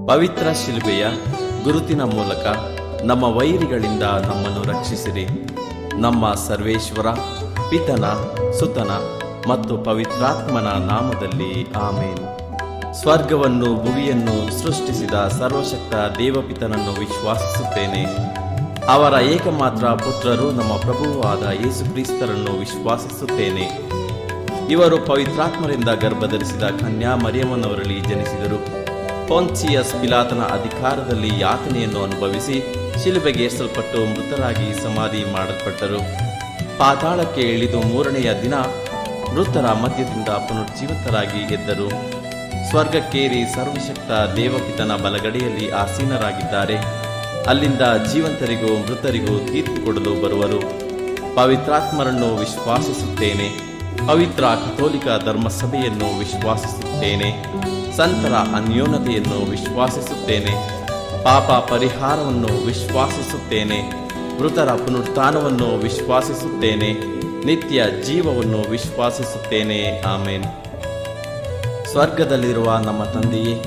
ಪವಿತ್ರ ಶಿಲುಬೆಯ ಗುರುತಿನ ಮೂಲಕ ನಮ್ಮ ವೈರಿಗಳಿಂದ ನಮ್ಮನ್ನು ರಕ್ಷಿಸಿರಿ. ನಮ್ಮ ಸರ್ವೇಶ್ವರ, ಪಿತನ, ಸುತನ ಮತ್ತು ಪವಿತ್ರಾತ್ಮನ ನಾಮದಲ್ಲಿ ಆಮೇನ್. ಸ್ವರ್ಗವನ್ನು ಭುವಿಯನ್ನು ಸೃಷ್ಟಿಸಿದ ಸರ್ವಶಕ್ತ ದೇವಪಿತನನ್ನು ವಿಶ್ವಾಸಿಸುತ್ತೇನೆ. ಅವರ ಏಕಮಾತ್ರ ಪುತ್ರರು ನಮ್ಮ ಪ್ರಭುವಾದ ಯೇಸು ಕ್ರಿಸ್ತರನ್ನು ವಿಶ್ವಾಸಿಸುತ್ತೇನೆ. ಇವರು ಪವಿತ್ರಾತ್ಮರಿಂದ ಗರ್ಭಧರಿಸಿದ ಕನ್ಯಾ ಮರಿಯಮ್ಮನವರಲ್ಲಿ ಜನಿಸಿದರು. ಪೊನ್ಸಿಯಸ್ ಪಿಲಾತನ ಅಧಿಕಾರದಲ್ಲಿ ಯಾತನೆಯನ್ನು ಅನುಭವಿಸಿ ಶಿಲುಬೆಗೆ ಏರಿಸಲ್ಪಟ್ಟು ಮೃತರಾಗಿ ಸಮಾಧಿ ಮಾಡಲ್ಪಟ್ಟರು. ಪಾತಾಳಕ್ಕೆ ಇಳಿದು ಮೂರನೆಯ ದಿನ ಮೃತರ ಮಧ್ಯದಿಂದ ಪುನರ್ಜೀವಿತರಾಗಿ ಎದ್ದರು. ಸ್ವರ್ಗಕ್ಕೇರಿ ಸರ್ವಶಕ್ತ ದೇವಪಿತನ ಬಲಗಡೆಯಲ್ಲಿ ಆಸೀನರಾಗಿದ್ದಾರೆ. ಅಲ್ಲಿಂದ ಜೀವಂತರಿಗೂ ಮೃತರಿಗೂ ತೀರ್ಪು ಕೊಡಲು ಬರುವರು. ಪವಿತ್ರಾತ್ಮರನ್ನು ವಿಶ್ವಾಸಿಸುತ್ತೇನೆ. ಪವಿತ್ರ ಕಥೋಲಿಕ ಧರ್ಮಸಭೆಯನ್ನು ವಿಶ್ವಾಸಿಸುತ್ತೇನೆ. ಸಂತರ ಅನ್ಯೋನ್ಯತೆಯನ್ನು ವಿಶ್ವಾಸಿಸುತ್ತೇನೆ. ಪಾಪ ಪರಿಹಾರವನ್ನು ವಿಶ್ವಾಸಿಸುತ್ತೇನೆ. ಮೃತರ ಪುನರುತ್ಥಾನವನ್ನು ವಿಶ್ವಾಸಿಸುತ್ತೇನೆ. ನಿತ್ಯ ಜೀವವನ್ನು ವಿಶ್ವಾಸಿಸುತ್ತೇನೆ. ಆಮೇನ್. ಸ್ವರ್ಗದಲ್ಲಿರುವ ನಮ್ಮ ತಂದೆಯೇ,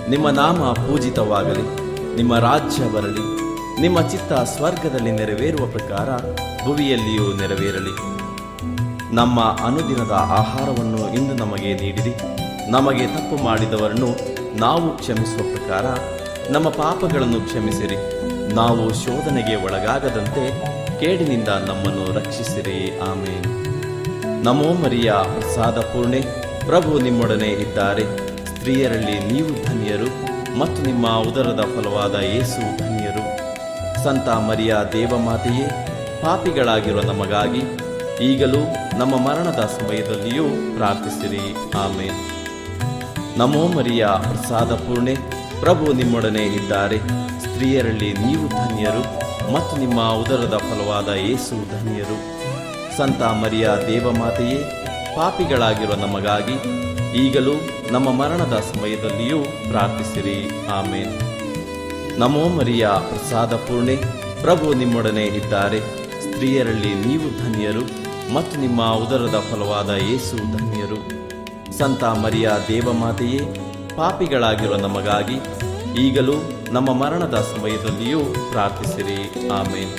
ನಿಮ್ಮ ನಾಮ ಪೂಜಿತವಾಗಲಿ. ನಿಮ್ಮ ರಾಜ್ಯ ಬರಲಿ. ನಿಮ್ಮ ಚಿತ್ತ ಸ್ವರ್ಗದಲ್ಲಿ ನೆರವೇರುವ ಪ್ರಕಾರ ಭುವಿಯಲ್ಲಿಯೂ ನೆರವೇರಲಿ. ನಮ್ಮ ಅನುದಿನದ ಆಹಾರವನ್ನು ಇಂದು ನಮಗೆ ನೀಡಿರಿ. ನಮಗೆ ತಪ್ಪು ಮಾಡಿದವರನ್ನು ನಾವು ಕ್ಷಮಿಸುವ ಪ್ರಕಾರ ನಮ್ಮ ಪಾಪಗಳನ್ನು ಕ್ಷಮಿಸಿರಿ. ನಾವು ಶೋಧನೆಗೆ ಒಳಗಾಗದಂತೆ ಕೇಡಿನಿಂದ ನಮ್ಮನ್ನು ರಕ್ಷಿಸಿರಿ. ಆಮೇನ್. ನಮೋ ಮರಿಯ, ಪ್ರಸಾದ ಪೂರ್ಣೆ, ಪ್ರಭು ನಿಮ್ಮೊಡನೆ ಇದ್ದಾರೆ. ಸ್ತ್ರೀಯರಲ್ಲಿ ನೀವು ಧನ್ಯರು ಮತ್ತು ನಿಮ್ಮ ಉದರದ ಫಲವಾದ ಯೇಸು ಧನ್ಯರು. ಸಂತ ಮರಿಯ ದೇವಮಾತೆಯೇ, ಪಾಪಿಗಳಾಗಿರುವ ನಮಗಾಗಿ ಈಗಲೂ ನಮ್ಮ ಮರಣದ ಸಮಯದಲ್ಲಿಯೂ ಪ್ರಾರ್ಥಿಸಿರಿ. ಆಮೇನ್. ನಮೋ ಮರಿಯ, ಪ್ರಸಾದ ಪೂರ್ಣೆ, ಪ್ರಭು ನಿಮ್ಮೊಡನೆ ಇದ್ದಾರೆ. ಸ್ತ್ರೀಯರಲ್ಲಿ ನೀವು ಧನ್ಯರು ಮತ್ತು ನಿಮ್ಮ ಉದರದ ಫಲವಾದ ಯೇಸು ಧನ್ಯರು. ಸಂತ ಮರಿಯ ದೇವಮಾತೆಯೇ, ಪಾಪಿಗಳಾಗಿರುವ ನಮಗಾಗಿ ಈಗಲೂ ನಮ್ಮ ಮರಣದ ಸಮಯದಲ್ಲಿಯೂ ಪ್ರಾರ್ಥಿಸಿರಿ. ಆಮೇನ್. ನಮೋ ಮರಿಯ, ಪ್ರಸಾದ ಪೂರ್ಣೆ, ಪ್ರಭು ನಿಮ್ಮೊಡನೆ ಇದ್ದಾರೆ. ಸ್ತ್ರೀಯರಲ್ಲಿ ನೀವು ಧನ್ಯರು ಮತ್ತು ನಿಮ್ಮ ಉದರದ ಫಲವಾದ ಯೇಸು ಧನ್ಯರು. ಸಂತ ಮರಿಯ ದೇವಮಾತೆಯೇ, ಪಾಪಿಗಳಾಗಿರುವ ನಮಗಾಗಿ ಈಗಲೂ ನಮ್ಮ ಮರಣದ ಸಮಯದಲ್ಲಿಯೂ ಪ್ರಾರ್ಥಿಸಿರಿ. ಆಮೇನ್.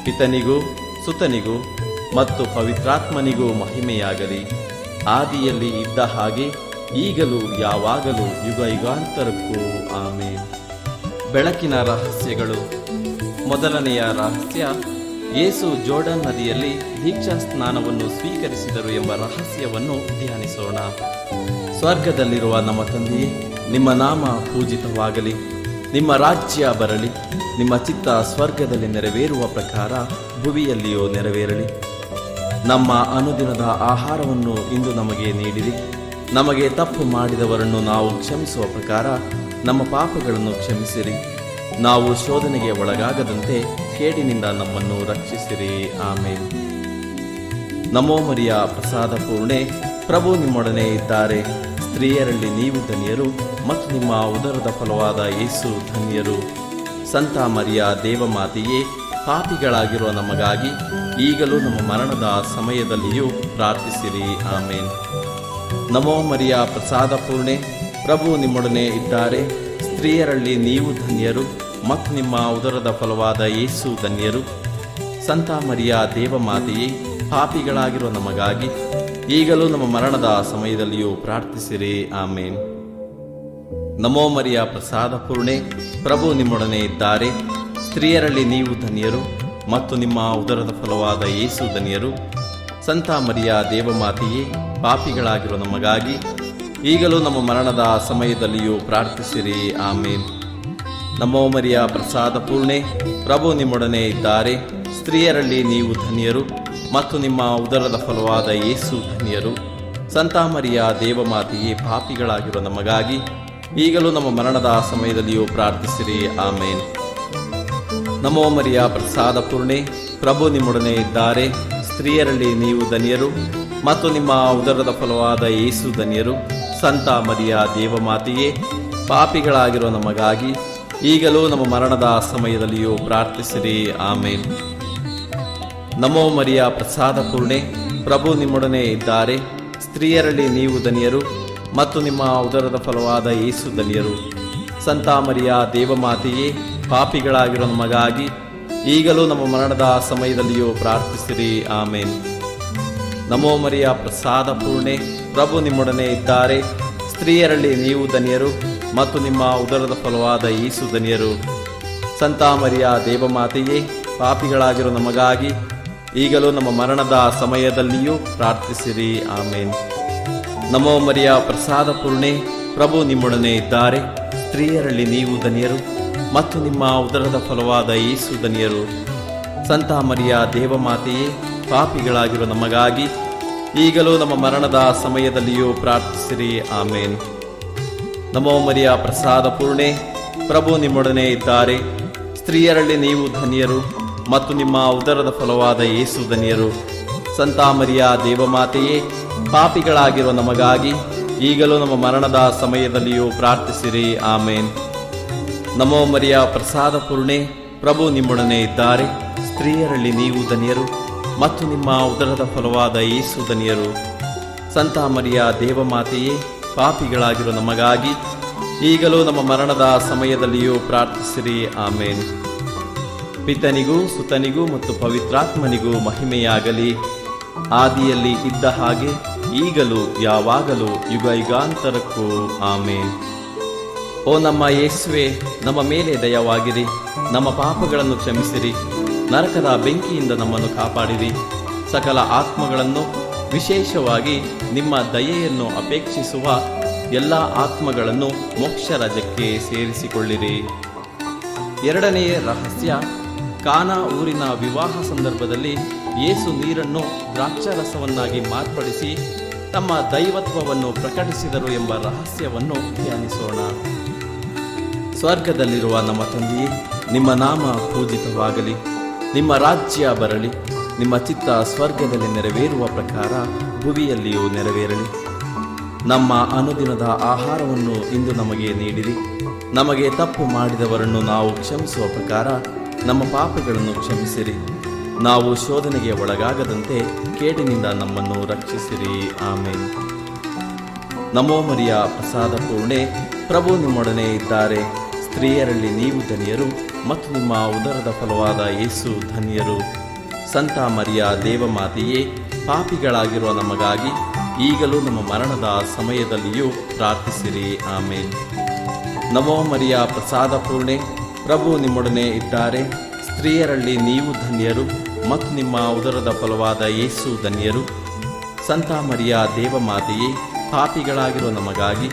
ಪಿತನಿಗೂ ಸುತನಿಗೂ ಮತ್ತು ಪವಿತ್ರಾತ್ಮನಿಗೂ ಮಹಿಮೆಯಾಗಲಿ. ಆದಿಯಲ್ಲಿ ಇದ್ದ ಹಾಗೆ ಈಗಲೂ ಯಾವಾಗಲೂ ಯುಗ ಯುಗಾಂತರಕ್ಕೂ ಆಮೇನ್. ಬೆಳಕಿನ ರಹಸ್ಯಗಳು. ಮೊದಲನೆಯ ರಹಸ್ಯ, ಯೇಸು ಜೋರ್ಡನ್ ನದಿಯಲ್ಲಿ ದೀಕ್ಷಾ ಸ್ನಾನವನ್ನು ಸ್ವೀಕರಿಸಿದರು ಎಂಬ ರಹಸ್ಯವನ್ನು ಧ್ಯಾನಿಸೋಣ. ಸ್ವರ್ಗದಲ್ಲಿರುವ ನಮ್ಮ ತಂದೆಯೇ, ನಿಮ್ಮ ನಾಮ ಪೂಜಿತವಾಗಲಿ. ನಿಮ್ಮ ರಾಜ್ಯ ಬರಲಿ. ನಿಮ್ಮ ಚಿತ್ತ ಸ್ವರ್ಗದಲ್ಲಿ ನೆರವೇರುವ ಪ್ರಕಾರ ಭುವಿಯಲ್ಲಿಯೂ ನೆರವೇರಲಿ. ನಮ್ಮ ಅನುದಿನದ ಆಹಾರವನ್ನು ಇಂದು ನಮಗೆ ನೀಡಿರಿ. ನಮಗೆ ತಪ್ಪು ಮಾಡಿದವರನ್ನು ನಾವು ಕ್ಷಮಿಸುವ ಪ್ರಕಾರ ನಮ್ಮ ಪಾಪಗಳನ್ನು ಕ್ಷಮಿಸಿರಿ. ನಾವು ಶೋಧನೆಗೆ ಒಳಗಾಗದಂತೆ ಕೇಡಿನಿಂದ ನಮ್ಮನ್ನು ರಕ್ಷಿಸಿರಿ. ಆಮೇನ್. ನಮೋ ಮರಿಯ, ಪ್ರಸಾದ ಪೂರ್ಣೆ, ಪ್ರಭು ನಿಮ್ಮೊಡನೆ ಇದ್ದಾರೆ. ಸ್ತ್ರೀಯರಲ್ಲಿ ನೀವು ಧನ್ಯರು ಮತ್ತು ನಿಮ್ಮ ಉದರದ ಫಲವಾದ ಯೇಸು ಧನ್ಯರು. ಸಂತ ಮರಿಯ ದೇವಮಾತೆಯೇ, ಪಾಪಿಗಳಾಗಿರುವ ನಮಗಾಗಿ ಈಗಲೂ ನಮ್ಮ ಮರಣದ ಸಮಯದಲ್ಲಿಯೂ ಪ್ರಾರ್ಥಿಸಿರಿ. ಆಮೇನ್. ನಮೋ ಮರಿಯ, ಪ್ರಸಾದ ಪೂರ್ಣೆ, ಪ್ರಭು ನಿಮ್ಮೊಡನೆ ಇದ್ದಾರೆ. ಸ್ತ್ರೀಯರಲ್ಲಿ ನೀವು ಧನ್ಯರು ಮತ್ತು ನಿಮ್ಮ ಉದರದ ಫಲವಾದ ಯೇಸು ಧನ್ಯರು. ಸಂತ ಮರಿಯ ದೇವಮಾತೆಯೇ, ಪಾಪಿಗಳಾಗಿರುವ ನಮಗಾಗಿ ಈಗಲೂ ನಮ್ಮ ಮರಣದ ಸಮಯದಲ್ಲಿಯೂ ಪ್ರಾರ್ಥಿಸಿರಿ. ಆಮೇನ್. ನಮೋ ಮರಿಯ, ಪ್ರಸಾದ ಪೂರ್ಣೆ, ಪ್ರಭು ನಿಮ್ಮೊಡನೆ ಇದ್ದಾರೆ. ಸ್ತ್ರೀಯರಲ್ಲಿ ನೀವು ಧನ್ಯರು ಮತ್ತು ನಿಮ್ಮ ಉದರದ ಫಲವಾದ ಯೇಸು ಧನ್ಯರು. ಸಂತ ಮರಿಯ ದೇವಮಾತೆಯೇ, ಪಾಪಿಗಳಾಗಿರುವ ನಮಗಾಗಿ ಈಗಲೂ ನಮ್ಮ ಮರಣದ ಸಮಯದಲ್ಲಿಯೂ ಪ್ರಾರ್ಥಿಸಿರಿ. ಆಮೇನ್. ನಮೋ ಮರಿಯ, ಪ್ರಸಾದ ಪೂರ್ಣೆ, ಪ್ರಭು ನಿಮ್ಮೊಡನೆ ಇದ್ದಾರೆ. ಸ್ತ್ರೀಯರಲ್ಲಿ ನೀವು ಧನ್ಯರು ಮತ್ತು ನಿಮ್ಮ ಉದರದ ಫಲವಾದ ಯೇಸು ಧನ್ಯರು. ಸಂತ ಮರಿಯ ದೇವಮಾತೆಯೇ, ಪಾಪಿಗಳಾಗಿರುವ ನಮಗಾಗಿ ಈಗಲೂ ನಮ್ಮ ಮರಣದ ಸಮಯದಲ್ಲಿಯೂ ಪ್ರಾರ್ಥಿಸಿರಿ. ಆಮೇನ್. ನಮೋ ಮರಿಯ, ಪ್ರಸಾದ ಪೂರ್ಣೆ, ಪ್ರಭು ನಿಮ್ಮೊಡನೆ ಇದ್ದಾರೆ. ಸ್ತ್ರೀಯರಲ್ಲಿ ನೀವು ಧನ್ಯರು ಮತ್ತು ನಿಮ್ಮ ಉದರದ ಫಲವಾದ ಯೇಸು ಧನ್ಯರು. ಸಂತ ಮರಿಯ ದೇವಮಾತೆಯೇ, ಪಾಪಿಗಳಾಗಿರುವ ನಮಗಾಗಿ ಈಗಲೂ ನಮ್ಮ ಮರಣದ ಸಮಯದಲ್ಲಿಯೂ ಪ್ರಾರ್ಥಿಸಿರಿ. ಆಮೇನ್. ನಮೋ ಮರಿಯ, ಪ್ರಸಾದ ಪೂರ್ಣೆ, ಪ್ರಭು ನಿಮ್ಮೊಡನೆ ಇದ್ದಾರೆ. ಸ್ತ್ರೀಯರಲ್ಲಿ ನೀವು ಧನ್ಯರು ಮತ್ತು ನಿಮ್ಮ ಉದರದ ಫಲವಾದ ಯೇಸು ಧನ್ಯರು. ಸಂತ ಮರಿಯ ದೇವಮಾತೆಯೇ, ಪಾಪಿಗಳಾಗಿರೋ ನಮಗಾಗಿ ಈಗಲೂ ನಮ್ಮ ಮರಣದ ಸಮಯದಲ್ಲಿಯೂ ಪ್ರಾರ್ಥಿಸಿರಿ. ಆಮೇನ್. ನಮೋ ಮರಿಯ ಪ್ರಸಾದ ಪೂರ್ಣೆ, ಪ್ರಭು ನಿಮ್ಮೊಡನೆ ಇದ್ದಾರೆ. ಸ್ತ್ರೀಯರಲ್ಲಿ ನೀವು ಧನ್ಯರು ಮತ್ತು ನಿಮ್ಮ ಉದರದ ಫಲವಾದ ಯೇಸು ಧನ್ಯರು. ಸಂತ ಮರಿಯ ದೇವಮಾತೆಯೇ, ಪಾಪಿಗಳಾಗಿರೋ ನಮಗಾಗಿ ಈಗಲೂ ನಮ್ಮ ಮರಣದ ಸಮಯದಲ್ಲಿಯೂ ಪ್ರಾರ್ಥಿಸಿರಿ. ಆಮೇನ್. ನಮೋ ಮರಿಯ ಪ್ರಸಾದ ಪೂರ್ಣೆ, ಪ್ರಭು ನಿಮ್ಮೊಡನೆ ಇದ್ದಾರೆ. ಸ್ತ್ರೀಯರಲ್ಲಿ ನೀವು ಧನ್ಯರು ಮತ್ತು ನಿಮ್ಮ ಉದರದ ಫಲವಾದ ಯೇಸು ಧನ್ಯರು. ಸಂತ ಮರಿಯ ದೇವಮಾತೆಯೇ, ಪಾಪಿಗಳಾಗಿರೋ ನಮಗಾಗಿ ಈಗಲೂ ನಮ್ಮ ಮರಣದ ಸಮಯದಲ್ಲಿಯೂ ಪ್ರಾರ್ಥಿಸಿರಿ. ಆಮೇನ್. ನಮೋ ಮರಿಯ ಪ್ರಸಾದ ಪೂರ್ಣೆ, ಪ್ರಭು ನಿಮ್ಮೊಡನೆ ಇದ್ದಾರೆ. ಸ್ತ್ರೀಯರಲ್ಲಿ ನೀವು ಧನ್ಯರು ಮತ್ತು ನಿಮ್ಮ ಉದರದ ಫಲವಾದ ಯೇಸು ಧನ್ಯರು. ಸಂತ ಮರಿಯ ದೇವಮಾತೆಯೇ, ಪಾಪಿಗಳಾಗಿರೋ ನಮಗಾಗಿ ಈಗಲೂ ನಮ್ಮ ಮರಣದ ಸಮಯದಲ್ಲಿಯೂ ಪ್ರಾರ್ಥಿಸಿರಿ. ಆಮೇನ್. ನಮೋ ಮರಿಯ ಪ್ರಸಾದ ಪೂರ್ಣೆ, ಪ್ರಭು ನಿಮ್ಮೊಡನೆ ಇದ್ದಾರೆ. ಸ್ತ್ರೀಯರಲ್ಲಿ ನೀವು ಧನ್ಯರು ಮತ್ತು ನಿಮ್ಮ ಉದರದ ಫಲವಾದ ಯೇಸು ಧನ್ಯರು. ಸಂತ ಮರಿಯ ದೇವಮಾತೆಯೇ, ಪಾಪಿಗಳಾಗಿರೋ ನಮಗಾಗಿ ಈಗಲೂ ನಮ್ಮ ಮರಣದ ಸಮಯದಲ್ಲಿಯೂ ಪ್ರಾರ್ಥಿಸಿರಿ. ಆಮೇನ್. ಪಿತನಿಗೂ ಸುತನಿಗೂ ಮತ್ತು ಪವಿತ್ರಾತ್ಮನಿಗೂ ಮಹಿಮೆಯಾಗಲಿ, ಆದಿಯಲ್ಲಿ ಇದ್ದ ಹಾಗೆ ಈಗಲೂ ಯಾವಾಗಲೂ ಯುಗ ಯುಗಾಂತರಕ್ಕೂ. ಆಮೇನ್. ಓ ನಮ್ಮ ಯೇಸುವೆ, ನಮ್ಮ ಮೇಲೆ ದಯವಾಗಿರಿ, ನಮ್ಮ ಪಾಪಗಳನ್ನು ಕ್ಷಮಿಸಿರಿ, ನರಕದ ಬೆಂಕಿಯಿಂದ ನಮ್ಮನ್ನು ಕಾಪಾಡಿರಿ. ಸಕಲ ಆತ್ಮಗಳನ್ನು, ವಿಶೇಷವಾಗಿ ನಿಮ್ಮ ದಯೆಯನ್ನು ಅಪೇಕ್ಷಿಸುವ ಎಲ್ಲ ಆತ್ಮಗಳನ್ನು ಮೋಕ್ಷ ರಾಜ್ಯಕ್ಕೆ ಸೇರಿಸಿಕೊಳ್ಳಿರಿ. ಎರಡನೆಯ ರಹಸ್ಯ, ಕಾನಾ ಊರಿನ ವಿವಾಹ ಸಂದರ್ಭದಲ್ಲಿ ಯೇಸು ನೀರನ್ನು ದ್ರಾಕ್ಷಾರಸವನ್ನಾಗಿ ಮಾರ್ಪಡಿಸಿ ತಮ್ಮ ದೈವತ್ವವನ್ನು ಪ್ರಕಟಿಸಿದರು ಎಂಬ ರಹಸ್ಯವನ್ನು ಧ್ಯಾನಿಸೋಣ. ಸ್ವರ್ಗದಲ್ಲಿರುವ ನಮ್ಮ ತಂದೆಯೇ, ನಿಮ್ಮ ನಾಮ ಪೂಜಿತವಾಗಲಿ, ನಿಮ್ಮ ರಾಜ್ಯ ಬರಲಿ, ನಿಮ್ಮ ಚಿತ್ತ ಸ್ವರ್ಗದಲ್ಲಿ ನೆರವೇರುವ ಪ್ರಕಾರ ಭುವಿಯಲ್ಲಿಯೂ ನೆರವೇರಲಿ. ನಮ್ಮ ಅನುದಿನದ ಆಹಾರವನ್ನು ಇಂದು ನಮಗೆ ನೀಡಿರಿ. ನಮಗೆ ತಪ್ಪು ಮಾಡಿದವರನ್ನು ನಾವು ಕ್ಷಮಿಸುವ ಪ್ರಕಾರ ನಮ್ಮ ಪಾಪಗಳನ್ನು ಕ್ಷಮಿಸಿರಿ. ನಾವು ಶೋಧನೆಗೆ ಒಳಗಾಗದಂತೆ ಕೇಡಿನಿಂದ ನಮ್ಮನ್ನು ರಕ್ಷಿಸಿರಿ. ಆಮೇನ್. ನಮೋ ಮರಿಯ ಪ್ರಸಾದ ಪೂರ್ಣೆ, ಪ್ರಭು ನಿಮ್ಮೊಡನೆ ಇದ್ದಾರೆ. ಸ್ತ್ರೀಯರಲ್ಲಿ ನೀವು ಧನ್ಯರು ಮತ್ತು ನಿಮ್ಮ ಉದರದ ಫಲವಾದ ಯೇಸು ಧನ್ಯರು. ಸಂತ ಮರಿಯ ದೇವಮಾತೆಯೇ, ಪಾಪಿಗಳಾಗಿರುವ ನಮಗಾಗಿ ಈಗಲೂ ನಮ್ಮ ಮರಣದ ಸಮಯದಲ್ಲಿಯೂ ಪ್ರಾರ್ಥಿಸಿರಿ. ಆಮೇನ್. ನಮೋ ಮರಿಯ ಪ್ರಸಾದ ಪೂರ್ಣೆ, ಪ್ರಭು ನಿಮ್ಮೊಡನೆ ಇದ್ದಾರೆ. ಸ್ತ್ರೀಯರಲ್ಲಿ ನೀವು ಧನ್ಯರು ಮತ್ತು ನಿಮ್ಮ ಉದರದ ಫಲವಾದ ಯೇಸು ಧನ್ಯರು. ಸಂತ ಮರಿಯ ದೇವಮಾತೆಯೇ, ಪಾಪಿಗಳಾಗಿರುವ ನಮಗಾಗಿ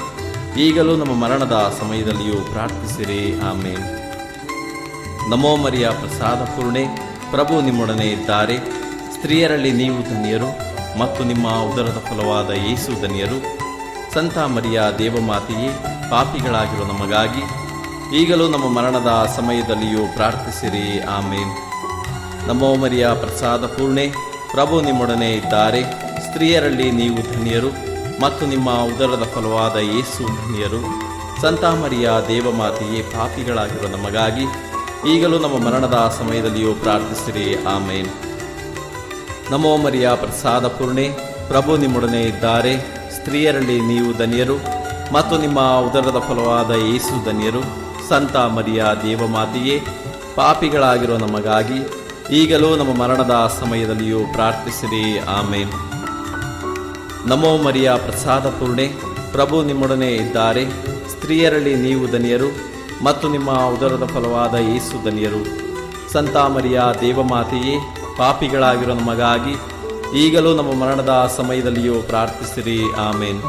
ಈಗಲೂ ನಮ್ಮ ಮರಣದ ಸಮಯದಲ್ಲಿಯೂ ಪ್ರಾರ್ಥಿಸಿರಿ. ಆಮೇನ್. ನಮೋ ಮರಿಯ ಪ್ರಸಾದ ಪೂರ್ಣೆ, ಪ್ರಭು ನಿಮ್ಮೊಡನೆ ಇದ್ದಾರೆ. ಸ್ತ್ರೀಯರಲ್ಲಿ ನೀವು ಧನ್ಯರು ಮತ್ತು ನಿಮ್ಮ ಉದರದ ಫಲವಾದ ಯೇಸು ಧನ್ಯರು. ಸಂತ ಮರಿಯ ದೇವಮಾತೆಯೇ, ಪಾಪಿಗಳಾಗಿರುವ ನಮಗಾಗಿ ಈಗಲೂ ನಮ್ಮ ಮರಣದ ಸಮಯದಲ್ಲಿಯೂ ಪ್ರಾರ್ಥಿಸಿರಿ. ಆಮೇನ್. ನಮೋ ಮರಿಯ ಪ್ರಸಾದ ಪೂರ್ಣೆ, ಪ್ರಭು ನಿಮ್ಮೊಡನೆ ಇದ್ದಾರೆ. ಸ್ತ್ರೀಯರಲ್ಲಿ ನೀವು ಧನ್ಯರು ಮತ್ತು ನಿಮ್ಮ ಉದರದ ಫಲವಾದ ಯೇಸು ಧನ್ಯರು. ಸಂತ ಮರಿಯ ದೇವಮಾತೆಯೇ, ಪಾಪಿಗಳಾಗಿರುವ ನಮಗಾಗಿ ಈಗಲೂ ನಮ್ಮ ಮರಣದ ಸಮಯದಲ್ಲಿಯೂ ಪ್ರಾರ್ಥಿಸಿರಿ. ಆಮೇನ್. ನಮೋ ಮರಿಯ ಪ್ರಸಾದ ಪೂರ್ಣೆ, ಪ್ರಭು ನಿಮ್ಮೊಡನೆ ಇದ್ದಾರೆ. ಸ್ತ್ರೀಯರಲ್ಲಿ ನೀವು ಧನ್ಯರು ಮತ್ತು ನಿಮ್ಮ ಉದರದ ಫಲವಾದ ಯೇಸು ಧನ್ಯರು. ಸಂತ ಮರಿಯ ದೇವಮಾತೆಯೇ, ಪಾಪಿಗಳಾಗಿರುವ ನಮಗಾಗಿ ಈಗಲೂ ನಮ್ಮ ಮರಣದ ಸಮಯದಲ್ಲಿಯೂ ಪ್ರಾರ್ಥಿಸಿರಿ. ಆಮೇನ್. ನಮೋ ಮರಿಯ ಪ್ರಸಾದ ಪೂರ್ಣೆ, ಪ್ರಭು ನಿಮ್ಮೊಡನೆ ಇದ್ದಾರೆ. ಸ್ತ್ರೀಯರಲ್ಲಿ ನೀವು ಧನ್ಯರು ಮತ್ತು ನಿಮ್ಮ ಉದರದ ಫಲವಾದ ಯೇಸು ಧನ್ಯರು. ಸಂತ ಮರಿಯ ದೇವಮಾತೆಯೇ, ಪಾಪಿಗಳಾಗಿರೋ ನಮಗಾಗಿ ಈಗಲೂ ನಮ್ಮ ಮರಣದ ಸಮಯದಲ್ಲಿಯೂ ಪ್ರಾರ್ಥಿಸಿರಿ. ಆಮೇನ್.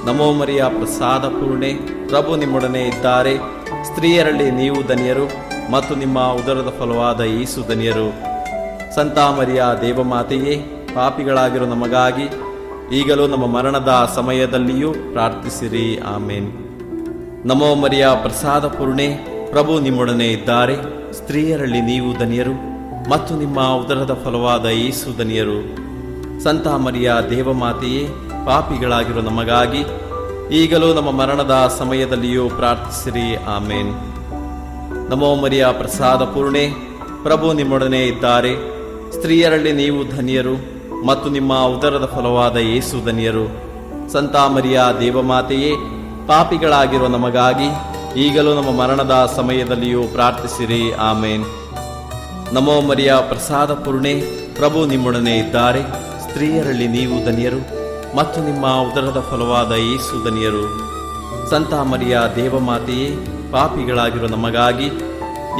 ನಮೋ ಮರಿಯ ಪ್ರಸಾದ ಪೂರ್ಣೆ, ಪ್ರಭು ನಿಮ್ಮೊಡನೆ ಇದ್ದಾರೆ. ಸ್ತ್ರೀಯರಲ್ಲಿ ನೀವು ಧನ್ಯರು ಮತ್ತು ನಿಮ್ಮ ಉದರದ ಫಲವಾದ ಯೇಸು ಧನ್ಯರು. ಸಂತ ಮರಿಯ ದೇವಮಾತೆಯೇ, ಪಾಪಿಗಳಾಗಿರೋ ನಮಗಾಗಿ ಈಗಲೂ ನಮ್ಮ ಮರಣದ ಸಮಯದಲ್ಲಿಯೂ ಪ್ರಾರ್ಥಿಸಿರಿ. ಆಮೇನ್. ನಮೋ ಮರಿಯ ಪ್ರಸಾದ ಪೂರ್ಣೆ, ಪ್ರಭು ನಿಮ್ಮೊಡನೆ ಇದ್ದಾರೆ. ಸ್ತ್ರೀಯರಲ್ಲಿ ನೀವು ಧನ್ಯರು ಮತ್ತು ನಿಮ್ಮ ಉದರದ ಫಲವಾದ ಯೇಸು ಧನ್ಯರು. ಸಂತ ಮರಿಯ ದೇವಮಾತೆಯೇ, ಪಾಪಿಗಳಾಗಿರೋ ನಮಗಾಗಿ ಈಗಲೂ ನಮ್ಮ ಮರಣದ ಸಮಯದಲ್ಲಿಯೂ ಪ್ರಾರ್ಥಿಸಿರಿ. ಆಮೇನ್. ನಮೋ ಮರಿಯ ಪ್ರಸಾದ ಪೂರ್ಣೆ, ಪ್ರಭು ನಿಮ್ಮೊಡನೆ ಇದ್ದಾರೆ. ಸ್ತ್ರೀಯರಲ್ಲಿ ನೀವು ಧನ್ಯರು ಮತ್ತು ನಿಮ್ಮ ಉದರದ ಫಲವಾದ ಯೇಸು ಧನ್ಯರು. ಸಂತ ಮರಿಯ ದೇವಮಾತೆಯೇ, ಪಾಪಿಗಳಾಗಿರೋ ನಮಗಾಗಿ ಈಗಲೂ ನಮ್ಮ ಮರಣದ ಸಮಯದಲ್ಲಿಯೂ ಪ್ರಾರ್ಥಿಸಿರಿ. ಆಮೇನ್. ನಮೋ ಮರಿಯ ಪ್ರಸಾದ ಪೂರ್ಣೆ, ಪ್ರಭು ನಿಮ್ಮೊಡನೆ ಇದ್ದಾರೆ. ಸ್ತ್ರೀಯರಲ್ಲಿ ನೀವು ಧನ್ಯರು ಮತ್ತು ನಿಮ್ಮ ಉದರದ ಫಲವಾದ ಯೇಸು ಧನ್ಯರು. ಸಂತ ಮರಿಯ ದೇವಮಾತೆಯೇ, ಪಾಪಿಗಳಾಗಿರೋ ನಮಗಾಗಿ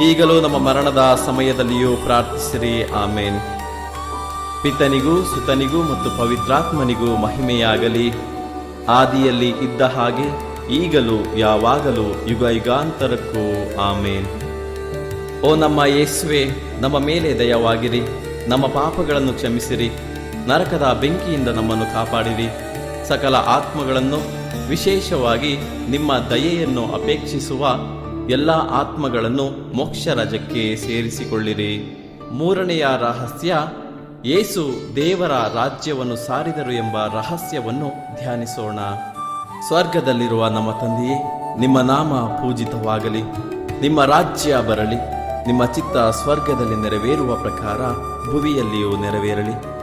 ಈಗಲೂ ನಮ್ಮ ಮರಣದ ಸಮಯದಲ್ಲಿಯೂ ಪ್ರಾರ್ಥಿಸಿರಿ. ಆಮೇನ್. ಪಿತನಿಗೂ ಸುತನಿಗೂ ಮತ್ತು ಪವಿತ್ರಾತ್ಮನಿಗೂ ಮಹಿಮೆಯಾಗಲಿ, ಆದಿಯಲ್ಲಿ ಇದ್ದ ಹಾಗೆ ಈಗಲೂ ಯಾವಾಗಲೂ ಯುಗ ಯುಗಾಂತರಕ್ಕೂ. ಆಮೇನ್. ಓ ನಮ್ಮ ಯೇಸುವೆ, ನಮ್ಮ ಮೇಲೆ ದಯವಾಗಿರಿ, ನಮ್ಮ ಪಾಪಗಳನ್ನು ಕ್ಷಮಿಸಿರಿ, ನರಕದ ಬೆಂಕಿಯಿಂದ ನಮ್ಮನ್ನು ಕಾಪಾಡಿರಿ. ಸಕಲ ಆತ್ಮಗಳನ್ನು, ವಿಶೇಷವಾಗಿ ನಿಮ್ಮ ದಯೆಯನ್ನು ಅಪೇಕ್ಷಿಸುವ ಎಲ್ಲ ಆತ್ಮಗಳನ್ನು ಮೋಕ್ಷ ರಾಜ್ಯಕ್ಕೆ ಸೇರಿಸಿಕೊಳ್ಳಿರಿ. ಮೂರನೆಯ ರಹಸ್ಯ, ಯೇಸು ದೇವರ ರಾಜ್ಯವನ್ನು ಸಾರಿದರು ಎಂಬ ರಹಸ್ಯವನ್ನು ಧ್ಯಾನಿಸೋಣ. ಸ್ವರ್ಗದಲ್ಲಿರುವ ನಮ್ಮ ತಂದೆಯೇ, ನಿಮ್ಮ ನಾಮ ಪೂಜಿತವಾಗಲಿ, ನಿಮ್ಮ ರಾಜ್ಯ ಬರಲಿ, ನಿಮ್ಮ ಚಿತ್ತ ಸ್ವರ್ಗದಲ್ಲಿ ನೆರವೇರುವ ಪ್ರಕಾರ ಭುವಿಯಲ್ಲಿಯೂ ನೆರವೇರಲಿ.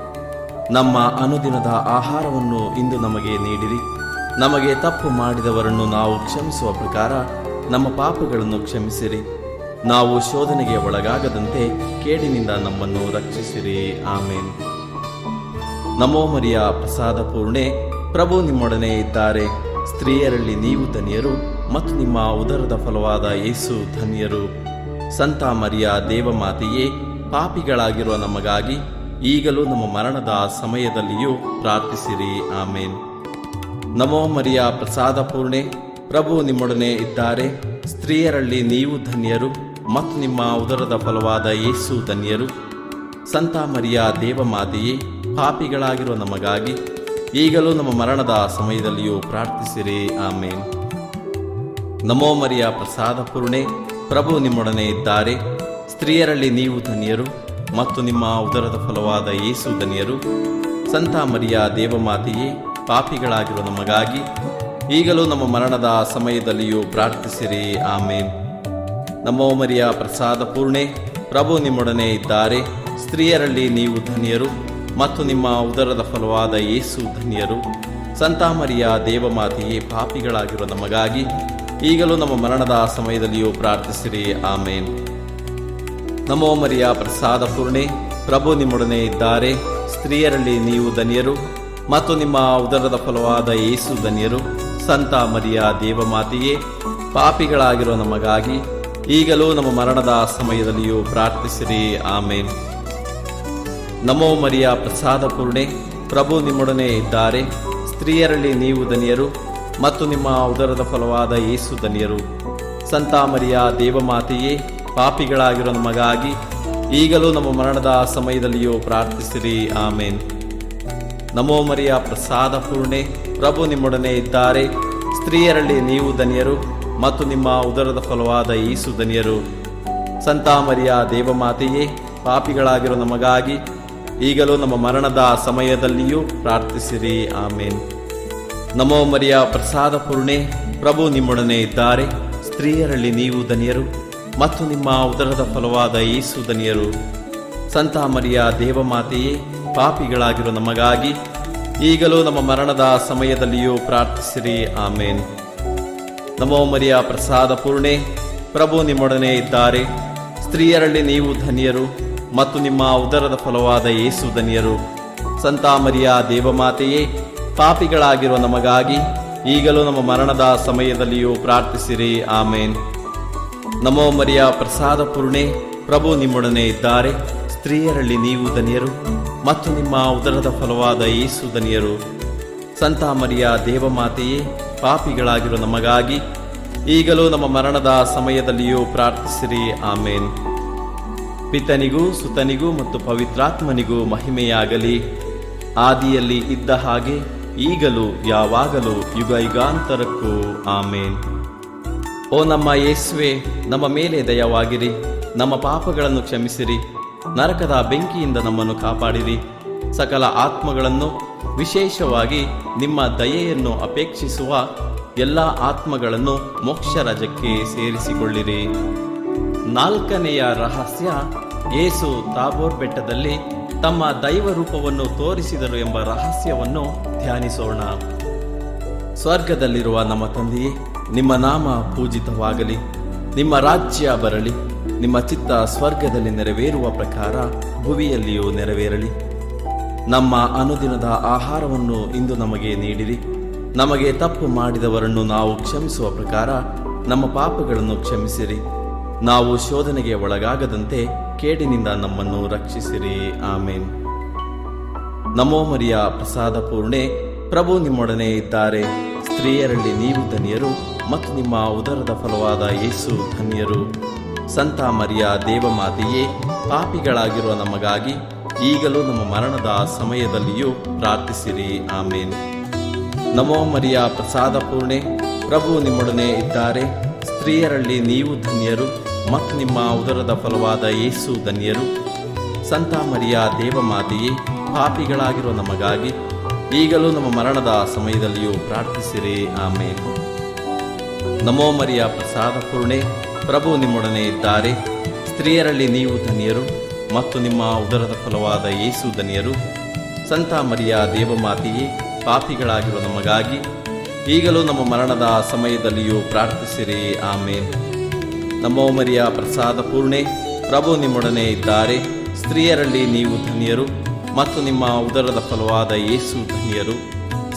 ನಮ್ಮ ಅನುದಿನದ ಆಹಾರವನ್ನು ಇಂದು ನಮಗೆ ನೀಡಿರಿ. ನಮಗೆ ತಪ್ಪು ಮಾಡಿದವರನ್ನು ನಾವು ಕ್ಷಮಿಸುವ ಪ್ರಕಾರ ನಮ್ಮ ಪಾಪಗಳನ್ನು ಕ್ಷಮಿಸಿರಿ. ನಾವು ಶೋಧನೆಗೆ ಒಳಗಾಗದಂತೆ ಕೇಡಿನಿಂದ ನಮ್ಮನ್ನು ರಕ್ಷಿಸಿರಿ. ಆಮೇನ್. ನಮೋ ಮರಿಯ ಪ್ರಸಾದ ಪೂರ್ಣೆ, ಪ್ರಭು ನಿಮ್ಮೊಡನೆ ಇದ್ದಾರೆ. ಸ್ತ್ರೀಯರಲ್ಲಿ ನೀವು ಧನ್ಯರು ಮತ್ತು ನಿಮ್ಮ ಉದರದ ಫಲವಾದ ಯೇಸು ಧನ್ಯರು. ಸಂತ ಮರಿಯ ದೇವಮಾತೆಯೇ, ಪಾಪಿಗಳಾಗಿರುವ ನಮಗಾಗಿ ಈಗಲೂ ನಮ್ಮ ಮರಣದ ಸಮಯದಲ್ಲಿಯೂ ಪ್ರಾರ್ಥಿಸಿರಿ. ಆಮೇನ್. ನಮೋ ಮರಿಯ ಪ್ರಸಾದ ಪೂರ್ಣೆ, ಪ್ರಭು ನಿಮ್ಮೊಡನೆ ಇದ್ದಾರೆ. ಸ್ತ್ರೀಯರಲ್ಲಿ ನೀವು ಧನ್ಯರು ಮತ್ತು ನಿಮ್ಮ ಉದರದ ಫಲವಾದ ಯೇಸು ಧನ್ಯರು. ಸಂತ ಮರಿಯ ದೇವಮಾತೆಯೇ, ಪಾಪಿಗಳಾಗಿರುವ ನಮಗಾಗಿ ಈಗಲೂ ನಮ್ಮ ಮರಣದ ಸಮಯದಲ್ಲಿಯೂ ಪ್ರಾರ್ಥಿಸಿರಿ. ಆಮೇನ್. ನಮೋ ಮರಿಯ ಪ್ರಸಾದ ಪೂರ್ಣೆ, ಪ್ರಭು ನಿಮ್ಮೊಡನೆ ಇದ್ದಾರೆ. ಸ್ತ್ರೀಯರಲ್ಲಿ ನೀವು ಧನ್ಯರು ಮತ್ತು ನಿಮ್ಮ ಉದರದ ಫಲವಾದ ಯೇಸು ಧನ್ಯರು. ಸಂತ ಮರಿಯ ದೇವಮಾತೆಯೇ, ಪಾಪಿಗಳಾಗಿರುವ ನಮಗಾಗಿ ಈಗಲೂ ನಮ್ಮ ಮರಣದ ಸಮಯದಲ್ಲಿಯೂ ಪ್ರಾರ್ಥಿಸಿರಿ. ಆಮೇನ್. ನಮೋ ಮರಿಯ ಪ್ರಸಾದ ಪೂರ್ಣೆ, ಪ್ರಭು ನಿಮ್ಮೊಡನೆ ಇದ್ದಾರೆ. ಸ್ತ್ರೀಯರಲ್ಲಿ ನೀವು ಧನ್ಯರು ಮತ್ತು ನಿಮ್ಮ ಉದರದ ಫಲವಾದ ಯೇಸು ಧನ್ಯರು. ಸಂತ ಮರಿಯ ದೇವಮಾತೆಯೇ, ಪಾಪಿಗಳಾಗಿರುವ ನಮಗಾಗಿ ಈಗಲೂ ನಮ್ಮ ಮರಣದ ಸಮಯದಲ್ಲಿಯೂ ಪ್ರಾರ್ಥಿಸಿರಿ. ಆಮೇನ್. ನಮೋ ಮರಿಯ ಪ್ರಸಾದ ಪೂರ್ಣೆ, ಪ್ರಭು ನಿಮ್ಮೊಡನೆ ಇದ್ದಾರೆ. ಸ್ತ್ರೀಯರಲ್ಲಿ ನೀವು ಧನ್ಯರು ಮತ್ತು ನಿಮ್ಮ ಉದರದ ಫಲವಾದ ಯೇಸು ಧನ್ಯರು. ಸಂತ ಮರಿಯ ದೇವಮಾತೆಯೇ, ಪಾಪಿಗಳಾಗಿರುವ ನಮಗಾಗಿ ಈಗಲೂ ನಮ್ಮ ಮರಣದ ಸಮಯದಲ್ಲಿಯೂ ಪ್ರಾರ್ಥಿಸಿರಿ. ಆಮೇನ್. ನಮೋ ಮರಿಯ ಪ್ರಸಾದ ಪೂರ್ಣೆ, ಪ್ರಭು ನಿಮ್ಮೊಡನೆ ಇದ್ದಾರೆ. ಸ್ತ್ರೀಯರಲ್ಲಿ ನೀವು ಧನ್ಯರು ಮತ್ತು ನಿಮ್ಮ ಉದರದ ಫಲವಾದ ಯೇಸು ಧನ್ಯರು. ಸಂತ ಮರಿಯ ದೇವಮಾತೆಯೇ, ಪಾಪಿಗಳಾಗಿರೋ ನಮಗಾಗಿ ಈಗಲೂ ನಮ್ಮ ಮರಣದ ಸಮಯದಲ್ಲಿಯೂ ಪ್ರಾರ್ಥಿಸಿರಿ. ಆಮೇನ್. ನಮೋ ಮರಿಯ ಪ್ರಸಾದ ಪೂರ್ಣೆ, ಪ್ರಭು ನಿಮ್ಮೊಡನೆ ಇದ್ದಾರೆ. ಸ್ತ್ರೀಯರಲ್ಲಿ ನೀವು ಧನ್ಯರು ಮತ್ತು ನಿಮ್ಮ ಉದರದ ಫಲವಾದ ಯೇಸು ಧನ್ಯರು. ಸಂತ ಮರಿಯ ದೇವಮಾತೆಯೇ, ಪಾಪಿಗಳಾಗಿರೋ ನಮಗಾಗಿ ಈಗಲೂ ನಮ್ಮ ಮರಣದ ಸಮಯದಲ್ಲಿಯೂ ಪ್ರಾರ್ಥಿಸಿರಿ. ಆಮೇನ್. ನಮೋ ಮರಿಯ ಪ್ರಸಾದ ಪೂರ್ಣೆ, ಪ್ರಭು ನಿಮ್ಮೊಡನೆ ಇದ್ದಾರೆ. ಸ್ತ್ರೀಯರಲ್ಲಿ ನೀವು ಧನ್ಯರು ಮತ್ತು ನಿಮ್ಮ ಉದರದ ಫಲವಾದ ಯೇಸು ಧನ್ಯರು. ಸಂತ ಮರಿಯ ದೇವಮಾತೆಯೇ, ಪಾಪಿಗಳಾಗಿರೋ ನಮಗಾಗಿ ಈಗಲೂ ನಮ್ಮ ಮರಣದ ಸಮಯದಲ್ಲಿಯೂ ಪ್ರಾರ್ಥಿಸಿರಿ. ಆಮೇನ್. ನಮೋ ಮರಿಯ ಪ್ರಸಾದ ಪೂರ್ಣೆ, ಪ್ರಭು ನಿಮ್ಮೊಡನೆ ಇದ್ದಾರೆ. ಸ್ತ್ರೀಯರಲ್ಲಿ ನೀವು ಧನ್ಯರು ಮತ್ತು ನಿಮ್ಮ ಉದರದ ಫಲವಾದ ಯೇಸು ಧನ್ಯರು. ಸಂತ ಮರಿಯ ದೇವಮಾತೆಯೇ, ಪಾಪಿಗಳಾಗಿರುವ ನಮಗಾಗಿ ಈಗಲೂ ನಮ್ಮ ಮರಣದ ಸಮಯದಲ್ಲಿಯೂ ಪ್ರಾರ್ಥಿಸಿರಿ. ಆಮೇನ್. ನಮೋ ಮರಿಯ ಪ್ರಸಾದ ಪೂರ್ಣೆ, ಪ್ರಭು ನಿಮ್ಮೊಡನೆ ಇದ್ದಾರೆ. ಸ್ತ್ರೀಯರಲ್ಲಿ ನೀವು ಧನ್ಯರು ಮತ್ತು ನಿಮ್ಮ ಉದರದ ಫಲವಾದ ಯೇಸು ಧನ್ಯರು. ಸಂತ ಮರಿಯ ದೇವಮಾತೆಯೇ, ಪಾಪಿಗಳಾಗಿರುವ ನಮಗಾಗಿ ಈಗಲೂ ನಮ್ಮ ಮರಣದ ಸಮಯದಲ್ಲಿಯೂ ಪ್ರಾರ್ಥಿಸಿರಿ. ಆಮೇನ್. ಪಿತನಿಗೂ ಸುತನಿಗೂ ಮತ್ತು ಪವಿತ್ರಾತ್ಮನಿಗೂ ಮಹಿಮೆಯಾಗಲಿ, ಆದಿಯಲ್ಲಿ ಇದ್ದ ಹಾಗೆ ಈಗಲೂ ಯಾವಾಗಲೂ ಯುಗ ಯುಗಾಂತರಕ್ಕೂ. ಆಮೇನ್. ಓ ನಮ್ಮ ಯೇಸುವೆ, ನಮ್ಮ ಮೇಲೆ ದಯವಾಗಿರಿ, ನಮ್ಮ ಪಾಪಗಳನ್ನು ಕ್ಷಮಿಸಿರಿ, ನರಕದ ಬೆಂಕಿಯಿಂದ ನಮ್ಮನ್ನು ಕಾಪಾಡಿರಿ. ಸಕಲ ಆತ್ಮಗಳನ್ನು, ವಿಶೇಷವಾಗಿ ನಿಮ್ಮ ದಯೆಯನ್ನು ಅಪೇಕ್ಷಿಸುವ ಎಲ್ಲ ಆತ್ಮಗಳನ್ನು ಮೋಕ್ಷ ರಾಜ್ಯಕ್ಕೆ ಸೇರಿಸಿಕೊಳ್ಳಿರಿ. ನಾಲ್ಕನೆಯ ರಹಸ್ಯ, ಯೇಸು ತಾಬೋರ್ ಬೆಟ್ಟದಲ್ಲಿ ತಮ್ಮ ದೈವ ರೂಪವನ್ನು ತೋರಿಸಿದರು ಎಂಬ ರಹಸ್ಯವನ್ನು ಧ್ಯಾನಿಸೋಣ. ಸ್ವರ್ಗದಲ್ಲಿರುವ ನಮ್ಮ ತಂದೆಯೇ, ನಿಮ್ಮ ನಾಮ ಪೂಜಿತವಾಗಲಿ. ನಿಮ್ಮ ರಾಜ್ಯ ಬರಲಿ. ನಿಮ್ಮ ಚಿತ್ತ ಸ್ವರ್ಗದಲ್ಲಿ ನೆರವೇರುವ ಪ್ರಕಾರ ಭುವಿಯಲ್ಲಿಯೂ ನೆರವೇರಲಿ. ನಮ್ಮ ಅನುದಿನದ ಆಹಾರವನ್ನು ಇಂದು ನಮಗೆ ನೀಡಿರಿ. ನಮಗೆ ತಪ್ಪು ಮಾಡಿದವರನ್ನು ನಾವು ಕ್ಷಮಿಸುವ ಪ್ರಕಾರ ನಮ್ಮ ಪಾಪಗಳನ್ನು ಕ್ಷಮಿಸಿರಿ. ನಾವು ಶೋಧನೆಗೆ ಒಳಗಾಗದಂತೆ ಕೇಡಿನಿಂದ ನಮ್ಮನ್ನು ರಕ್ಷಿಸಿರಿ. ಆಮೇನ್. ನಮೋ ಮರಿಯ ಪ್ರಸಾದ ಪೂರ್ಣೆ, ಪ್ರಭು ನಿಮ್ಮೊಡನೆ ಇದ್ದಾರೆ. ಸ್ತ್ರೀಯರಲ್ಲಿ ನೀವು ಧನ್ಯರು ಮತ್ತು ನಿಮ್ಮ ಉದರದ ಫಲವಾದ ಯೇಸು ಧನ್ಯರು. ಸಂತ ಮರಿಯ ದೇವಮಾತೆಯೇ, ಪಾಪಿಗಳಾಗಿರುವ ನಮಗಾಗಿ ಈಗಲೂ ನಮ್ಮ ಮರಣದ ಸಮಯದಲ್ಲಿಯೂ ಪ್ರಾರ್ಥಿಸಿರಿ. ಆಮೇನ್. ನಮೋ ಮರಿಯ ಪ್ರಸಾದ ಪೂರ್ಣೆ, ಪ್ರಭು ನಿಮ್ಮೊಡನೆ ಇದ್ದಾರೆ. ಸ್ತ್ರೀಯರಲ್ಲಿ ನೀವು ಧನ್ಯರು ಮತ್ತು ನಿಮ್ಮ ಉದರದ ಫಲವಾದ ಯೇಸು ಧನ್ಯರು. ಸಂತ ಮರಿಯ ದೇವಮಾತೆಯೇ, ಪಾಪಿಗಳಾಗಿರುವ ನಮಗಾಗಿ ಈಗಲೂ ನಮ್ಮ ಮರಣದ ಸಮಯದಲ್ಲಿಯೂ ಪ್ರಾರ್ಥಿಸಿರಿ. ಆಮೇನ್. ನಮೋ ಮರಿಯ ಪ್ರಸಾದ ಪೂರ್ಣೆ, ಪ್ರಭು ನಿಮ್ಮೊಡನೆ ಇದ್ದಾರೆ. ಸ್ತ್ರೀಯರಲ್ಲಿ ನೀವು ಧನ್ಯರು ಮತ್ತು ನಿಮ್ಮ ಉದರದ ಫಲವಾದ ಯೇಸು ಧನ್ಯರು. ಸಂತ ಮರಿಯ ದೇವಮಾತೆಯೇ, ಪಾಪಿಗಳಾಗಿರುವ ನಮಗಾಗಿ ಈಗಲೂ ನಮ್ಮ ಮರಣದ ಸಮಯದಲ್ಲಿಯೂ ಪ್ರಾರ್ಥಿಸಿರಿ. ಆಮೇನ್. ನಮೋ ಮರಿಯ ಪ್ರಸಾದ ಪೂರ್ಣೆ, ಪ್ರಭು ನಿಮ್ಮೊಡನೆ ಇದ್ದಾರೆ. ಸ್ತ್ರೀಯರಲ್ಲಿ ನೀವು ಧನ್ಯರು ಮತ್ತು ನಿಮ್ಮ ಉದರದ ಫಲವಾದ ಯೇಸು ಧನ್ಯರು.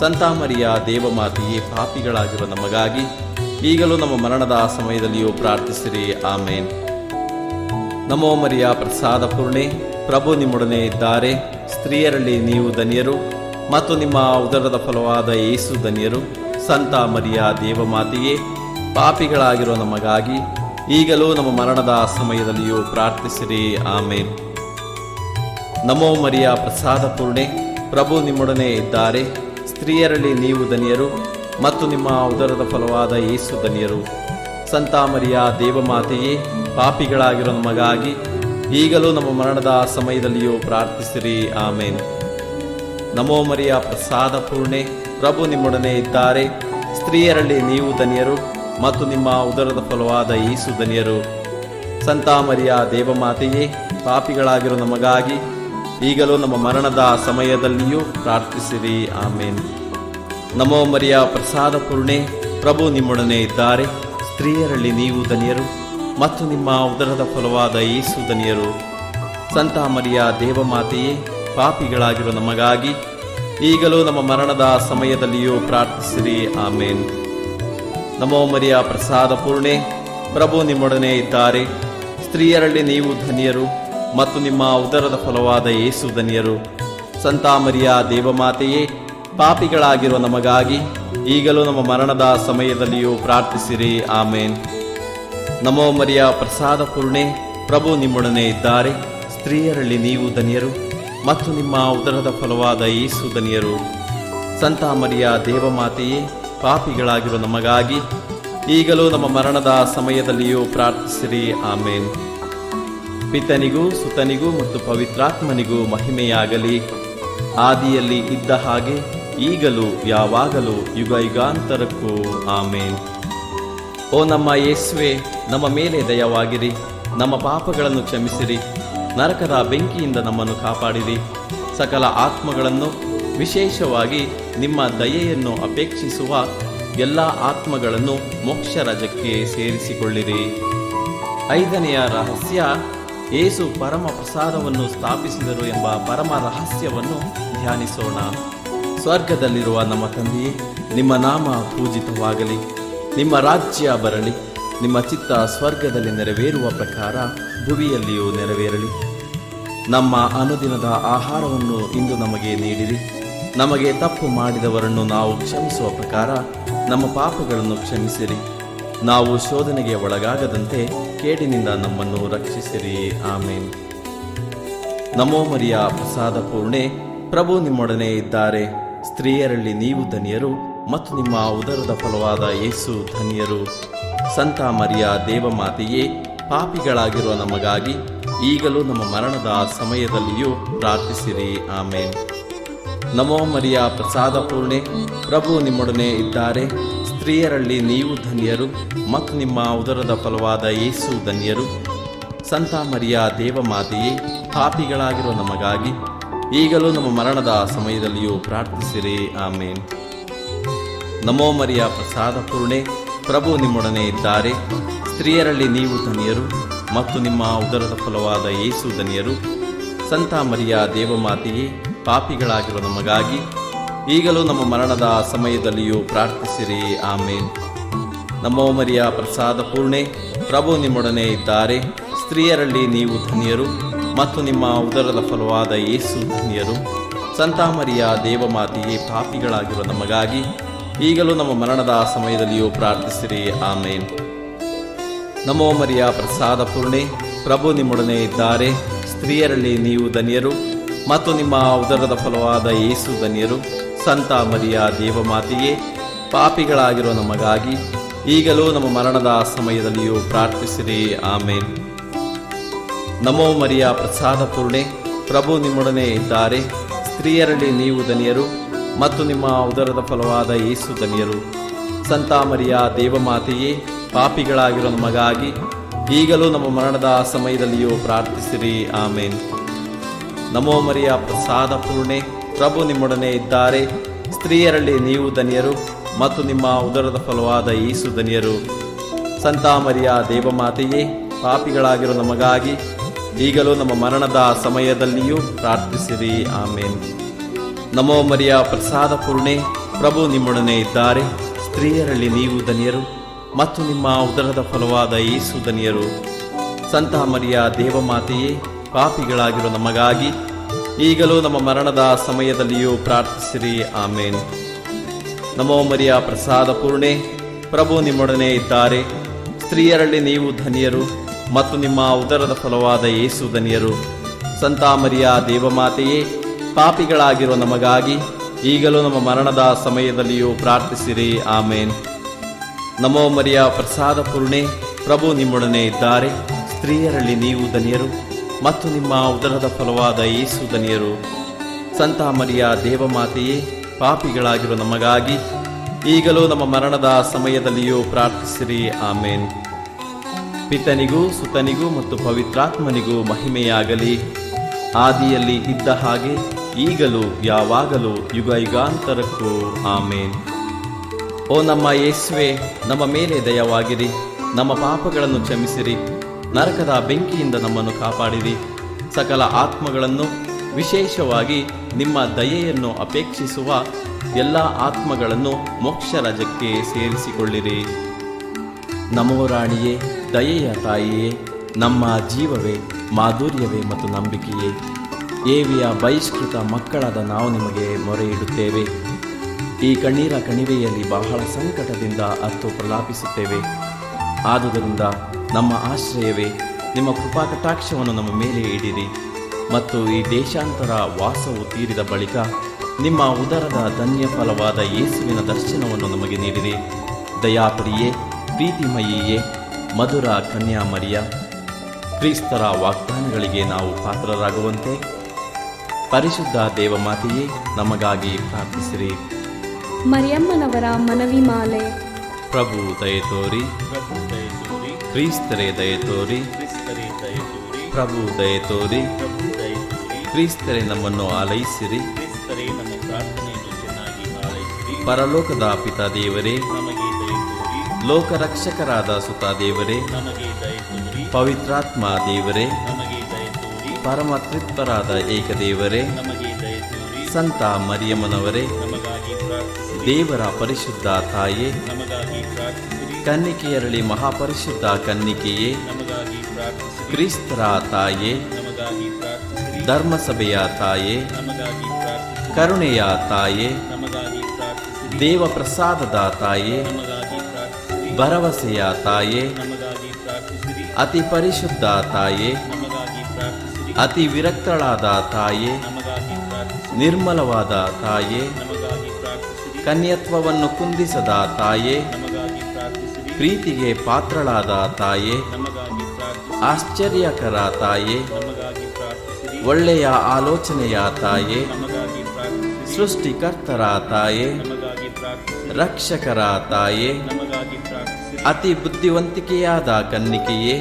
ಸಂತ ಮರಿಯ ದೇವಮಾತೆಯೇ, ಪಾಪಿಗಳಾಗಿರುವ ನಮಗಾಗಿ ಈಗಲೂ ನಮ್ಮ ಮರಣದ ಸಮಯದಲ್ಲಿಯೂ ಪ್ರಾರ್ಥಿಸಿರಿ. ಆಮೇನ್. ನಮೋ ಮರಿಯ ಪ್ರಸಾದ ಪೂರ್ಣೆ, ಪ್ರಭು ನಿಮ್ಮೊಡನೆ ಇದ್ದಾರೆ. ಸ್ತ್ರೀಯರಲ್ಲಿ ನೀವು ಧನ್ಯರು ಮತ್ತು ನಿಮ್ಮ ಉದರದ ಫಲವಾದ ಯೇಸು ಧನ್ಯರು. ಸಂತ ಮರಿಯ ದೇವಮಾತೆಯೇ, ಪಾಪಿಗಳಾಗಿರುವ ನಮಗಾಗಿ ಈಗಲೂ ನಮ್ಮ ಮರಣದ ಸಮಯದಲ್ಲಿಯೂ ಪ್ರಾರ್ಥಿಸಿರಿ. ಆಮೇನ್. ನಮೋ ಮರಿಯ ಪ್ರಸಾದ ಪೂರ್ಣೆ, ಪ್ರಭು ನಿಮ್ಮೊಡನೆ ಇದ್ದಾರೆ. ಸ್ತ್ರೀಯರಲ್ಲಿ ನೀವು ಧನ್ಯರು ಮತ್ತು ನಿಮ್ಮ ಉದರದ ಫಲವಾದ ಯೇಸು ಧನ್ಯರು. ಸಂತ ಮರಿಯ ದೇವಮಾತೆಯೇ, ಪಾಪಿಗಳಾಗಿರೋ ನಮಗಾಗಿ ಈಗಲೂ ನಮ್ಮ ಮರಣದ ಸಮಯದಲ್ಲಿಯೂ ಪ್ರಾರ್ಥಿಸಿರಿ. ಆಮೇನ್. ನಮೋ ಮರಿಯ ಪ್ರಸಾದ ಪೂರ್ಣೆ, ಪ್ರಭು ನಿಮ್ಮೊಡನೆ ಇದ್ದಾರೆ. ಸ್ತ್ರೀಯರಲ್ಲಿ ನೀವು ಧನ್ಯರು ಮತ್ತು ನಿಮ್ಮ ಉದರದ ಫಲವಾದ ಯೇಸು ಧನ್ಯರು. ಸಂತ ಮರಿಯ ದೇವಮಾತೆಯೇ, ಪಾಪಿಗಳಾಗಿರೋ ನಮಗಾಗಿ ಈಗಲೂ ನಮ್ಮ ಮರಣದ ಸಮಯದಲ್ಲಿಯೂ ಪ್ರಾರ್ಥಿಸಿರಿ. ಆಮೇನ್. ನಮೋ ಮರಿಯ ಪ್ರಸಾದ ಪೂರ್ಣೆ, ಪ್ರಭು ನಿಮ್ಮೊಡನೆ ಇದ್ದಾರೆ. ಸ್ತ್ರೀಯರಲ್ಲಿ ನೀವು ಧನ್ಯರು ಮತ್ತು ನಿಮ್ಮ ಉದರದ ಫಲವಾದ ಯೇಸು ಧನ್ಯರು. ಸಂತ ಮರಿಯ ದೇವಮಾತೆಯೇ, ಪಾಪಿಗಳಾಗಿರೋ ನಮಗಾಗಿ ಈಗಲೂ ನಮ್ಮ ಮರಣದ ಸಮಯದಲ್ಲಿಯೂ ಪ್ರಾರ್ಥಿಸಿರಿ. ಆಮೇನ್. ನಮೋ ಮರಿಯ ಪ್ರಸಾದ ಪೂರ್ಣೆ, ಪ್ರಭು ನಿಮ್ಮೊಡನೆ ಇದ್ದಾರೆ. ಸ್ತ್ರೀಯರಲ್ಲಿ ನೀವು ಧನ್ಯರು ಮತ್ತು ನಿಮ್ಮ ಉದರದ ಫಲವಾದ ಯೇಸು ಧನ್ಯರು. ಸಂತ ಮರಿಯ ದೇವಮಾತೆಯೇ, ಪಾಪಿಗಳಾಗಿರುವ ನಮಗಾಗಿ ಈಗಲೂ ನಮ್ಮ ಮರಣದ ಸಮಯದಲ್ಲಿಯೂ ಪ್ರಾರ್ಥಿಸಿರಿ. ಆಮೇನ್. ನಮೋ ಮರಿಯ ಪ್ರಸಾದ ಪೂರ್ಣೆ, ಪ್ರಭು ನಿಮ್ಮೊಡನೆ ಇದ್ದಾರೆ. ಸ್ತ್ರೀಯರಲ್ಲಿ ನೀವು ಧನ್ಯರು ಮತ್ತು ನಿಮ್ಮ ಉದರದ ಫಲವಾದ ಯೇಸು ಧನ್ಯರು. ಸಂತ ಮರಿಯ ದೇವಮಾತೆಯೇ, ಪಾಪಿಗಳಾಗಿರುವ ನಮಗಾಗಿ ಈಗಲೂ ನಮ್ಮ ಮರಣದ ಸಮಯದಲ್ಲಿಯೂ ಪ್ರಾರ್ಥಿಸಿರಿ. ಆಮೇನ್. ಪಿತನಿಗೂ ಸುತನಿಗೂ ಮತ್ತು ಪವಿತ್ರಾತ್ಮನಿಗೂ ಮಹಿಮೆಯಾಗಲಿ, ಆದಿಯಲ್ಲಿ ಇದ್ದ ಹಾಗೆ ಈಗಲೂ ಯಾವಾಗಲೂ ಯುಗ ಯುಗಾಂತರಕ್ಕೂ. ಆಮೇನ್. ಓ ನಮ್ಮ ಯೇಸುವೆ, ನಮ್ಮ ಮೇಲೆ ದಯವಾಗಿರಿ. ನಮ್ಮ ಪಾಪಗಳನ್ನು ಕ್ಷಮಿಸಿರಿ. ನರಕದ ಬೆಂಕಿಯಿಂದ ನಮ್ಮನ್ನು ಕಾಪಾಡಿರಿ. ಸಕಲ ಆತ್ಮಗಳನ್ನು, ವಿಶೇಷವಾಗಿ ನಿಮ್ಮ ದಯೆಯನ್ನು ಅಪೇಕ್ಷಿಸುವ ಎಲ್ಲ ಆತ್ಮಗಳನ್ನು ಮೋಕ್ಷ ರಾಜ್ಯಕ್ಕೆ ಸೇರಿಸಿಕೊಳ್ಳಿರಿ. 5ನೆಯ ರಹಸ್ಯ, ಯೇಸು ಪರಮ ಪ್ರಸಾದವನ್ನು ಸ್ಥಾಪಿಸಿದರು ಎಂಬ ಪರಮ ರಹಸ್ಯವನ್ನು ಧ್ಯಾನಿಸೋಣ. ಸ್ವರ್ಗದಲ್ಲಿರುವ ನಮ್ಮ ತಂದೆಯೇ, ನಿಮ್ಮ ನಾಮ ಪೂಜಿತವಾಗಲಿ. ನಿಮ್ಮ ರಾಜ್ಯ ಬರಲಿ. ನಿಮ್ಮ ಚಿತ್ತ ಸ್ವರ್ಗದಲ್ಲಿ ನೆರವೇರುವ ಪ್ರಕಾರ ಭುವಿಯಲ್ಲಿಯೂ ನೆರವೇರಲಿ. ನಮ್ಮ ಅನುದಿನದ ಆಹಾರವನ್ನು ಇಂದು ನಮಗೆ ನೀಡಿರಿ. ನಮಗೆ ತಪ್ಪು ಮಾಡಿದವರನ್ನು ನಾವು ಕ್ಷಮಿಸುವ ಪ್ರಕಾರ ನಮ್ಮ ಪಾಪಗಳನ್ನು ಕ್ಷಮಿಸಿರಿ. ನಾವು ಶೋಧನೆಗೆ ಒಳಗಾಗದಂತೆ ಕೇಡಿನಿಂದ ನಮ್ಮನ್ನು ರಕ್ಷಿಸಿರಿ. ಆಮೇನ್. ನಮೋ ಮರಿಯ ಪ್ರಸಾದ ಪೂರ್ಣೆ, ಪ್ರಭು ನಿಮ್ಮೊಡನೆ ಇದ್ದಾರೆ. ಸ್ತ್ರೀಯರಲ್ಲಿ ನೀವು ಧನ್ಯರು ಮತ್ತು ನಿಮ್ಮ ಉದರದ ಫಲವಾದ ಯೇಸು ಧನ್ಯರು. ಸಂತ ಮರಿಯ ದೇವಮಾತೆಯೇ, ಪಾಪಿಗಳಾಗಿರುವ ನಮಗಾಗಿ ಈಗಲೂ ನಮ್ಮ ಮರಣದ ಸಮಯದಲ್ಲಿಯೂ ಪ್ರಾರ್ಥಿಸಿರಿ. ಆಮೇನ್. ನಮೋ ಮರಿಯ ಪ್ರಸಾದ ಪೂರ್ಣೆ, ಪ್ರಭು ನಿಮ್ಮೊಡನೆ ಇದ್ದಾರೆ. ಸ್ತ್ರೀಯರಲ್ಲಿ ನೀವು ಧನ್ಯರು ಮತ್ತು ನಿಮ್ಮ ಉದರದ ಫಲವಾದ ಯೇಸು ಧನ್ಯರು. ಸಂತ ಮರಿಯ ದೇವಮಾತೆಯೇ, ಪಾಪಿಗಳಾಗಿರುವ ನಮಗಾಗಿ ಈಗಲೂ ನಮ್ಮ ಮರಣದ ಸಮಯದಲ್ಲಿಯೂ ಪ್ರಾರ್ಥಿಸಿರಿ. ಆಮೇನ್. ನಮೋ ಮರಿಯ ಪ್ರಸಾದ ಪೂರ್ಣೆ, ಪ್ರಭು ನಿಮ್ಮೊಡನೆ ಇದ್ದಾರೆ. ಸ್ತ್ರೀಯರಲ್ಲಿ ನೀವು ಧನ್ಯರು, ಮತ್ತು ನಿಮ್ಮ ಉದರದ ಫಲವಾದ ಯೇಸು ಧನ್ಯರು. ಸಂತ ಮರಿಯ ದೇವಮಾತೆಯೇ, ಪಾಪಿಗಳಾಗಿರುವ ನಮಗಾಗಿ ಈಗಲೂ ನಮ್ಮ ಮರಣದ ಸಮಯದಲ್ಲಿಯೂ ಪ್ರಾರ್ಥಿಸಿರಿ. ಆಮೇನ್. ನಮೋ ಮರಿಯ ಪ್ರಸಾದ ಪೂರ್ಣೆ, ಪ್ರಭು ನಿಮ್ಮೊಡನೆ ಇದ್ದಾರೆ. ಸ್ತ್ರೀಯರಲ್ಲಿ ನೀವು ಧನ್ಯರು, ಮತ್ತು ನಿಮ್ಮ ಉದರದ ಫಲವಾದ ಯೇಸು ಧನ್ಯರು. ಸಂತ ಮರಿಯ ದೇವಮಾತೆಯೇ, ಪಾಪಿಗಳಾಗಿರುವ ನಮಗಾಗಿ ಈಗಲೂ ನಮ್ಮ ಮರಣದ ಸಮಯದಲ್ಲಿಯೂ ಪ್ರಾರ್ಥಿಸಿರಿ. ಆಮೇನ್. ನಮೋ ಮರಿಯ ಪ್ರಸಾದ ಪೂರ್ಣೆ, ಪ್ರಭು ನಿಮ್ಮೊಡನೆ ಇದ್ದಾರೆ. ಸ್ತ್ರೀಯರಲ್ಲಿ ನೀವು ಧನ್ಯರು, ಮತ್ತು ನಿಮ್ಮ ಉದರದ ಫಲವಾದ ಯೇಸು ಧನ್ಯರು. ಸಂತ ಮರಿಯ ದೇವಮಾತೆಯೇ, ಪಾಪಿಗಳಾಗಿರುವ ನಮಗಾಗಿ ಈಗಲೂ ನಮ್ಮ ಮರಣದ ಸಮಯದಲ್ಲಿಯೂ ಪ್ರಾರ್ಥಿಸಿರಿ. ಆಮೇನ್. ನಮೋ ಮರಿಯ ಪ್ರಸಾದ ಪೂರ್ಣೆ, ಪ್ರಭು ನಿಮ್ಮೊಡನೆ ಇದ್ದಾರೆ. ಸ್ತ್ರೀಯರಲ್ಲಿ ನೀವು ಧನ್ಯರು, ಮತ್ತು ನಿಮ್ಮ ಉದರದ ಫಲವಾದ ಯೇಸು ಧನ್ಯರು. ಸಂತ ಮರಿಯ ದೇವಮಾತೆಯೇ, ಪಾಪಿಗಳಾಗಿರೋ ನಮಗಾಗಿ ಈಗಲೂ ನಮ್ಮ ಮರಣದ ಸಮಯದಲ್ಲಿಯೂ ಪ್ರಾರ್ಥಿಸಿರಿ. ಆಮೇನ್. ನಮೋ ಮರಿಯ ಪ್ರಸಾದ ಪೂರ್ಣೆ, ಪ್ರಭು ನಿಮ್ಮೊಡನೆ ಇದ್ದಾರೆ. ಸ್ತ್ರೀಯರಲ್ಲಿ ನೀವು ಧನ್ಯರು, ಮತ್ತು ನಿಮ್ಮ ಉದರದ ಫಲವಾದ ಯೇಸು ಧನ್ಯರು. ಸಂತ ಮರಿಯ ದೇವಮಾತೆಯೇ, ಪಾಪಿಗಳಾಗಿರೋ ನಮಗಾಗಿ ಈಗಲೂ ನಮ್ಮ ಮರಣದ ಸಮಯದಲ್ಲಿಯೂ ಪ್ರಾರ್ಥಿಸಿರಿ. ಆಮೇನ್. ನಮೋ ಮರಿಯ ಪ್ರಸಾದ ಪೂರ್ಣೆ, ಪ್ರಭು ನಿಮ್ಮೊಡನೆ ಇದ್ದಾರೆ. ಸ್ತ್ರೀಯರಲ್ಲಿ ನೀವು ಧನ್ಯರು, ಮತ್ತು ನಿಮ್ಮ ಉದರದ ಫಲವಾದ ಯೇಸು ಧನ್ಯರು. ಸಂತ ಮರಿಯ ದೇವಮಾತೆಯೇ, ಪಾಪಿಗಳಾಗಿರೋ ನಮಗಾಗಿ ಈಗಲೂ ನಮ್ಮ ಮರಣದ ಸಮಯದಲ್ಲಿಯೂ ಪ್ರಾರ್ಥಿಸಿರಿ. ಆಮೇನ್. ನಮೋ ಮರಿಯ ಪ್ರಸಾದ ಪೂರ್ಣೆ, ಪ್ರಭು ನಿಮ್ಮೊಡನೆ ಇದ್ದಾರೆ. ಸ್ತ್ರೀಯರಲ್ಲಿ ನೀವು ಧನ್ಯರು, ಮತ್ತು ನಿಮ್ಮ ಉದರದ ಫಲವಾದ ಯೇಸು ಧನ್ಯರು. ಸಂತ ಮರಿಯ ದೇವಮಾತೆಯೇ, ಪಾಪಿಗಳಾಗಿರುವ ನಮಗಾಗಿ ಈಗಲೂ ನಮ್ಮ ಮರಣದ ಸಮಯದಲ್ಲಿಯೂ ಪ್ರಾರ್ಥಿಸಿರಿ. ಆಮೇನ್. ನಮೋ ಮರಿಯ ಪ್ರಸಾದ ಪೂರ್ಣೆ, ಪ್ರಭು ನಿಮ್ಮೊಡನೆ ಇದ್ದಾರೆ. ಸ್ತ್ರೀಯರಲ್ಲಿ ನೀವು ಧನ್ಯರು, ಮತ್ತು ನಿಮ್ಮ ಉದರದ ಫಲವಾದ ಯೇಸು ಧನ್ಯರು. ಸಂತ ಮರಿಯ ದೇವಮಾತೆಯೇ, ಪಾಪಿಗಳಾಗಿರುವ ನಮಗಾಗಿ ಈಗಲೂ ನಮ್ಮ ಮರಣದ ಸಮಯದಲ್ಲಿಯೂ ಪ್ರಾರ್ಥಿಸಿರಿ. ಆಮೇನ್. ಪಿತನಿಗೂ ಸುತನಿಗೂ ಮತ್ತು ಪವಿತ್ರಾತ್ಮನಿಗೂ ಮಹಿಮೆಯಾಗಲಿ, ಆದಿಯಲ್ಲಿ ಇದ್ದ ಹಾಗೆ ಈಗಲೂ ಯಾವಾಗಲೂ ಯುಗ ಯುಗಾಂತರಕ್ಕೂ. ಆಮೇನ್. ಓ ನಮ್ಮ ಯೇಸುವೆ, ನಮ್ಮ ಮೇಲೆ ದಯವಾಗಿರಿ, ನಮ್ಮ ಪಾಪಗಳನ್ನು ಕ್ಷಮಿಸಿರಿ, ನರಕದ ಬೆಂಕಿಯಿಂದ ನಮ್ಮನ್ನು ಕಾಪಾಡಿರಿ. ಸಕಲ ಆತ್ಮಗಳನ್ನು, ವಿಶೇಷವಾಗಿ ನಿಮ್ಮ ದಯೆಯನ್ನು ಅಪೇಕ್ಷಿಸುವ ಎಲ್ಲ ಆತ್ಮಗಳನ್ನು ಮೋಕ್ಷ ರಾಜ್ಯಕ್ಕೆ ಸೇರಿಸಿಕೊಳ್ಳಿರಿ. ನಮೋ ರಾಣಿಯೇ, ದಯೆಯ ತಾಯಿಯೇ, ನಮ್ಮ ಜೀವವೇ, ಮಾಧುರ್ಯವೇ ಮತ್ತು ನಂಬಿಕೆಯೇ, ಏವಿಯ ಬಹಿಷ್ಕೃತ ಮಕ್ಕಳಾದ ನಾವು ನಿಮಗೆ ಮೊರೆ ಇಡುತ್ತೇವೆ. ಈ ಕಣ್ಣೀರ ಕಣಿವೆಯಲ್ಲಿ ಬಹಳ ಸಂಕಟದಿಂದ ಅತ್ತು ಪ್ರಲಾಪಿಸುತ್ತೇವೆ. ಆದುದರಿಂದ ನಮ್ಮ ಆಶ್ರಯವೇ, ನಿಮ್ಮ ಕೃಪಾ ಕಟಾಕ್ಷವನ್ನು ನಮ್ಮ ಮೇಲೆ ಇಡಿರಿ, ಮತ್ತು ಈ ದೇಶಾಂತರ ವಾಸವು ತೀರಿದ ಬಳಿಕ ನಿಮ್ಮ ಉದರದ ಧನ್ಯ ಫಲವಾದ ಯೇಸುವಿನ ದರ್ಶನವನ್ನು ನಮಗೆ ನೀಡಿರಿ. ದಯಾಪರಿಯೇ, ಪ್ರೀತಿಮಯಿಯೇ, ಮಧುರ ಕನ್ಯಾ ಮರಿಯ, ಕ್ರಿಸ್ತರ ವಾಗ್ದಾನಗಳಿಗೆ ನಾವು ಪಾತ್ರರಾಗುವಂತೆ ಪರಿಶುದ್ಧ ದೇವಮಾತೆಯೇ, ನಮಗಾಗಿ ಪ್ರಾರ್ಥಿಸಿರಿ. ಮರಿಯಮ್ಮನವರ ಮನವಿ ಮಾಲೆ. ಪ್ರಭು ದಯೆ ತೋರಿ, ಕ್ರಿಸ್ತರೇ ದಯೆ ತೋರಿ, ಪ್ರಭು ದಯೆ ತೋರಿ, ಕ್ರಿಸ್ತರೇ ನಮ್ಮನ್ನು ಆಲೈಸಿರಿ. ಪರಲೋಕದ ಪಿತಾ ದೇವರೇ, ಲೋಕರಕ್ಷಕರಾದ ಸುತ ದೇವರೇ, ಪವಿತ್ರಾತ್ಮ ದೇವರೇ, ಪರಮ ತೃಪ್ತರಾದ ಏಕದೇವರೇ, ಸಂತ ಮರಿಯಮ್ಮನವರೇ, ದೇವರ ಪರಿಶುದ್ಧ ತಾಯೇ, ಕನ್ನಿಕೆಯರಳಿ ಮಹಾಪರಿಶುದ್ಧ ಕನ್ನಿಕೆಯೇ, ಕ್ರಿಸ್ತರ ತಾಯೇ, ಧರ್ಮಸಭೆಯ ತಾಯೇ, ಕರುಣೆಯ ತಾಯೇ, ದೇವಪ್ರಸಾದದ ತಾಯೇ, ಭರವಸೆಯ ತಾಯೇ, ಅತಿ ಪರಿಶುದ್ಧ ತಾಯೇ, ಅತಿ ವಿರಕ್ತಳಾದ ತಾಯೇ, ನಿರ್ಮಲವಾದ ತಾಯೇ, ಕನ್ಯತ್ವವನ್ನು ಕುಂದಿಸದ ತಾಯೇ, ಪ್ರೀತಿಗೆ ಪಾತ್ರಳಾದ ತಾಯೇ, ಆಶ್ಚರ್ಯಕರ ತಾಯೇ, ಒಳ್ಳೆಯ ಆಲೋಚನೆಯ ತಾಯೇ, ಸೃಷ್ಟಿಕರ್ತರ ತಾಯೇ, ರಕ್ಷಕರ ತಾಯೇ, ಅತಿ ಬುದ್ಧಿವಂತಿಕೆಯಾದ ಕನ್ನಿಕೆಯೇ,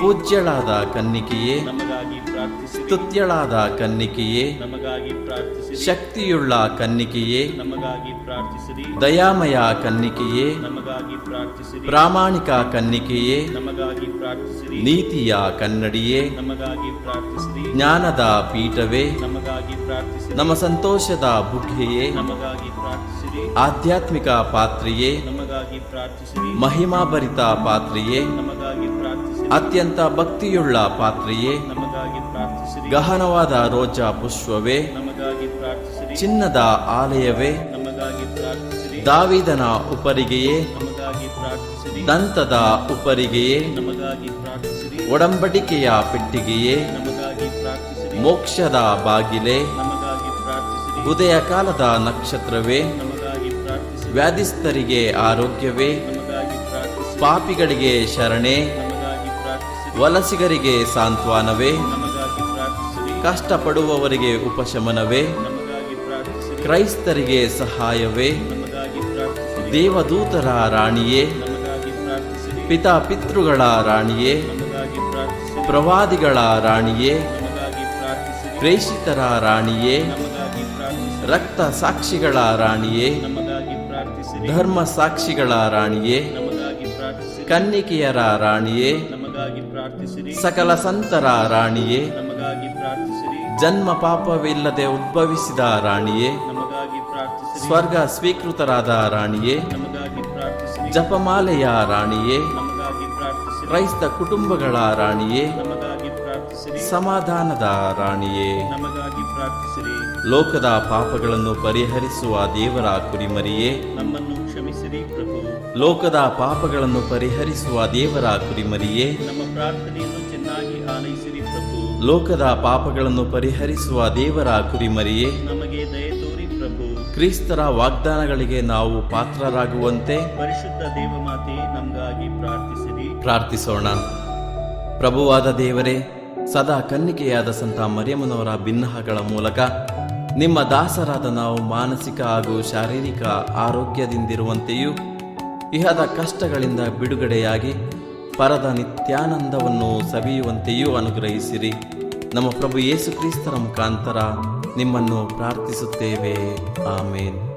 ಪೂಜ್ಯಳಾದ ಕನ್ನಿಕೆಯೇ, ನಮಗಾಗಿ ಪ್ರಾರ್ಥಿಸಿರಿ. ಸ್ತುತ್ಯಳಾದ ಕನ್ನಿಕೆಯೇ, ನಮಗಾಗಿ ಪ್ರಾರ್ಥಿಸಿರಿ. ಶಕ್ತಿಯುಳ್ಳ ಕನ್ನಿಕೆಯೇ, ನಮಗಾಗಿ ಪ್ರಾರ್ಥಿಸಿರಿ. ದಯಾಮಯ ಕನ್ನಿಕೆಯೇ, ನಮಗಾಗಿ ಪ್ರಾರ್ಥಿಸಿರಿ. ಪ್ರಾಮಾಣಿಕ ಕನ್ನಿಕೆಯೇ, ನಮಗಾಗಿ ಪ್ರಾರ್ಥಿಸಿರಿ. ನೀತಿಯ ಕನ್ನಡಿಯೇ, ನಮಗಾಗಿ ಪ್ರಾರ್ಥಿಸಿರಿ. ಜ್ಞಾನದ ಪೀಠವೇ, ನಮಗಾಗಿ ಪ್ರಾರ್ಥಿಸಿರಿ. ನಮ್ಮ ಸಂತೋಷದ ಬುಗ್ಗೆಯೇ, ನಮಗಾಗಿ ಪ್ರಾರ್ಥಿಸಿರಿ. ಆಧ್ಯಾತ್ಮಿಕ ಪಾತ್ರೆಯೇ, ನಮಗಾಗಿ ಪ್ರಾರ್ಥಿಸಿರಿ. ಮಹಿಮಾಭರಿತ ಪಾತ್ರೆಯೇ, ನಮಗಾಗಿ ಪ್ರಾರ್ಥಿಸಿರಿ. ಅತ್ಯಂತ ಭಕ್ತಿಯುಳ್ಳ ಪಾತ್ರೆಯೇ, ನಮಗಾಗಿ ಪ್ರಾರ್ಥಿಸಿರಿ. ಗಹನವಾದ ರೋಜಾ ಪುಷ್ಪವೇ, ನಮಗಾಗಿ ಪ್ರಾರ್ಥಿಸಿರಿ. ಚಿನ್ನದ ಆಲಯವೇ, ನಮಗಾಗಿ ಪ್ರಾರ್ಥಿಸಿರಿ. ದಾವೀದನ ಉಪರಿಗೆಯೇ, ನಮಗಾಗಿ ಪ್ರಾರ್ಥಿಸಿರಿ. ದಂತದ ಉಪರಿಗೆಯೇ, ನಮಗಾಗಿ ಪ್ರಾರ್ಥಿಸಿರಿ. ಒಡಂಬಡಿಕೆಯ ಪೆಟ್ಟಿಗೆಯೇ, ನಮಗಾಗಿ ಪ್ರಾರ್ಥಿಸಿರಿ. ಮೋಕ್ಷದ ಬಾಗಿಲೇ, ನಮಗಾಗಿ ಪ್ರಾರ್ಥಿಸಿರಿ. ಉದಯ ಕಾಲದ ನಕ್ಷತ್ರವೇ, ನಮಗಾಗಿ ಪ್ರಾರ್ಥಿಸಿರಿ. ವ್ಯಾಧಿಸ್ಥರಿಗೆ ಆರೋಗ್ಯವೇ, ನಮಗಾಗಿ ಪ್ರಾರ್ಥಿಸಿರಿ. ಪಾಪಿಗಳಿಗೆ ಶರಣೆ, ನಮಗಾಗಿ ಪ್ರಾರ್ಥಿಸಿರಿ. ವಲಸಿಗರಿಗೆ ಸಾಂತ್ವನವೇ, ನಮಗಾಗಿ ಪ್ರಾರ್ಥಿಸಿರಿ. ಕಷ್ಟಪಡುವವರಿಗೆ ಉಪಶಮನವೇ, ನಮಗಾಗಿ ಪ್ರಾರ್ಥಿಸಿರಿ. ಕ್ರೈಸ್ತರಿಗೆ ಸಹಾಯವೇ, ನಮಗಾಗಿ ಪ್ರಾರ್ಥಿಸಿರಿ. ದೇವದೂತರ ರಾಣಿಯೇ, ನಮಗಾಗಿ ಪ್ರಾರ್ಥಿಸಿರಿ. ಪಿತೃಗಳ ರಾಣಿಯೇ, ನಮಗಾಗಿ ಪ್ರಾರ್ಥಿಸಿರಿ. ಪ್ರವಾದಿಗಳ ರಾಣಿಯೇ, ನಮಗಾಗಿ ಪ್ರಾರ್ಥಿಸಿರಿ. ಪ್ರೇಷಿತರ ರಾಣಿಯೇ, ನಮಗಾಗಿ ಪ್ರಾರ್ಥಿಸಿರಿ. ರಕ್ತ ಸಾಕ್ಷಿಗಳ ರಾಣಿಯೇ, ನಮಗಾಗಿ ಪ್ರಾರ್ಥಿಸಿರಿ. ಧರ್ಮ ಸಾಕ್ಷಿಗಳ ರಾಣಿಯೇ, ನಮಗಾಗಿ ಪ್ರಾರ್ಥಿಸಿರಿ. ಕನ್ನಿಕೆಯರ ರಾಣಿಯೇ, ನಮಗಾಗಿ ಪ್ರಾರ್ಥಿಸಿರಿ. ಸಕಲ ಸಂತರ ರಾಣಿಯೇ, ನಮಗಾಗಿ ಪ್ರಾರ್ಥಿಸಿರಿ. ಜನ್ಮ ಪಾಪವಿಲ್ಲದೆ ಉದ್ಭವಿಸಿದ ರಾಣಿಯೇ, ನಮಗಾಗಿ ಪ್ರಾರ್ಥಿಸಿರಿ. ಸ್ವರ್ಗ ಸ್ವೀಕೃತರಾದ ರಾಣಿಯೇ, ನಮಗಾಗಿ ಪ್ರಾರ್ಥಿಸಿರಿ. ಜಪಮಾಲೆಯ ರಾಣಿಯೇ, ನಮಗಾಗಿ ಪ್ರಾರ್ಥಿಸಿರಿ. ಕ್ರೈಸ್ತ ಕುಟುಂಬಗಳ ರಾಣಿಯೇ, ನಮಗಾಗಿ ಪ್ರಾರ್ಥಿಸಿರಿ. ಸಮಾಧಾನದ ರಾಣಿಯೇ, ನಮಗಾಗಿ ಪ್ರಾರ್ಥಿಸಿರಿ. ಲೋಕದ ಪಾಪಗಳನ್ನು ಪರಿಹರಿಸುವ ದೇವರ ಕುರಿಮರಿಯೇ, ನಮ್ಮನ್ನು ಕ್ಷಮಿಸಿರಿ ಪ್ರಭು. ಲೋಕದ ಪಾಪಗಳನ್ನು ಪರಿಹರಿಸುವ ದೇವರ ಕುರಿಮರಿಯೇ, ನಮ್ಮ ಪ್ರಾರ್ಥನೆಯನ್ನು ಚೆನ್ನಾಗಿ ಆಲೈಸಿರಿ ಪ್ರಭು. ಲೋಕದ ಪಾಪಗಳನ್ನು ಪರಿಹರಿಸುವ ದೇವರ ಕುರಿಮರಿಯೇ, ನಮಗೆ ದಯೆ ತೋರಿ ಪ್ರಭು. ಕ್ರಿಸ್ತರ ವಾಗ್ದಾನಗಳಿಗೆ ನಾವು ಪಾತ್ರರಾಗುವಂತೆ ಪರಿಶುದ್ಧ ದೇವಮಾತೆ ನಮಗಾಗಿ ಪ್ರಾರ್ಥಿಸಿರಿ. ಪ್ರಾರ್ಥಿಸೋಣ. ಪ್ರಭುವಾದ ದೇವರೇ, ಸದಾ ಕನ್ನಿಕೆಯಾದ ಸಂತ ಮರಿಯಮ್ಮನವರ ಬಿನ್ನಹಗಳ ಮೂಲಕ ನಿಮ್ಮ ದಾಸರಾದ ನಾವು ಮಾನಸಿಕ ಹಾಗೂ ಶಾರೀರಿಕ ಆರೋಗ್ಯದಿಂದಿರುವಂತೆಯೂ ಇಹದ ಕಷ್ಟಗಳಿಂದ ಬಿಡುಗಡೆಯಾಗಿ ಪರದ ನಿತ್ಯಾನಂದವನ್ನು ಸವಿಯುವಂತೆಯೂ ಅನುಗ್ರಹಿಸಿರಿ. ನಮ್ಮ ಪ್ರಭು ಯೇಸು ಕ್ರಿಸ್ತರ ಮುಖಾಂತರ ನಿಮ್ಮನ್ನು ಪ್ರಾರ್ಥಿಸುತ್ತೇವೆ. ಆಮೇನ್.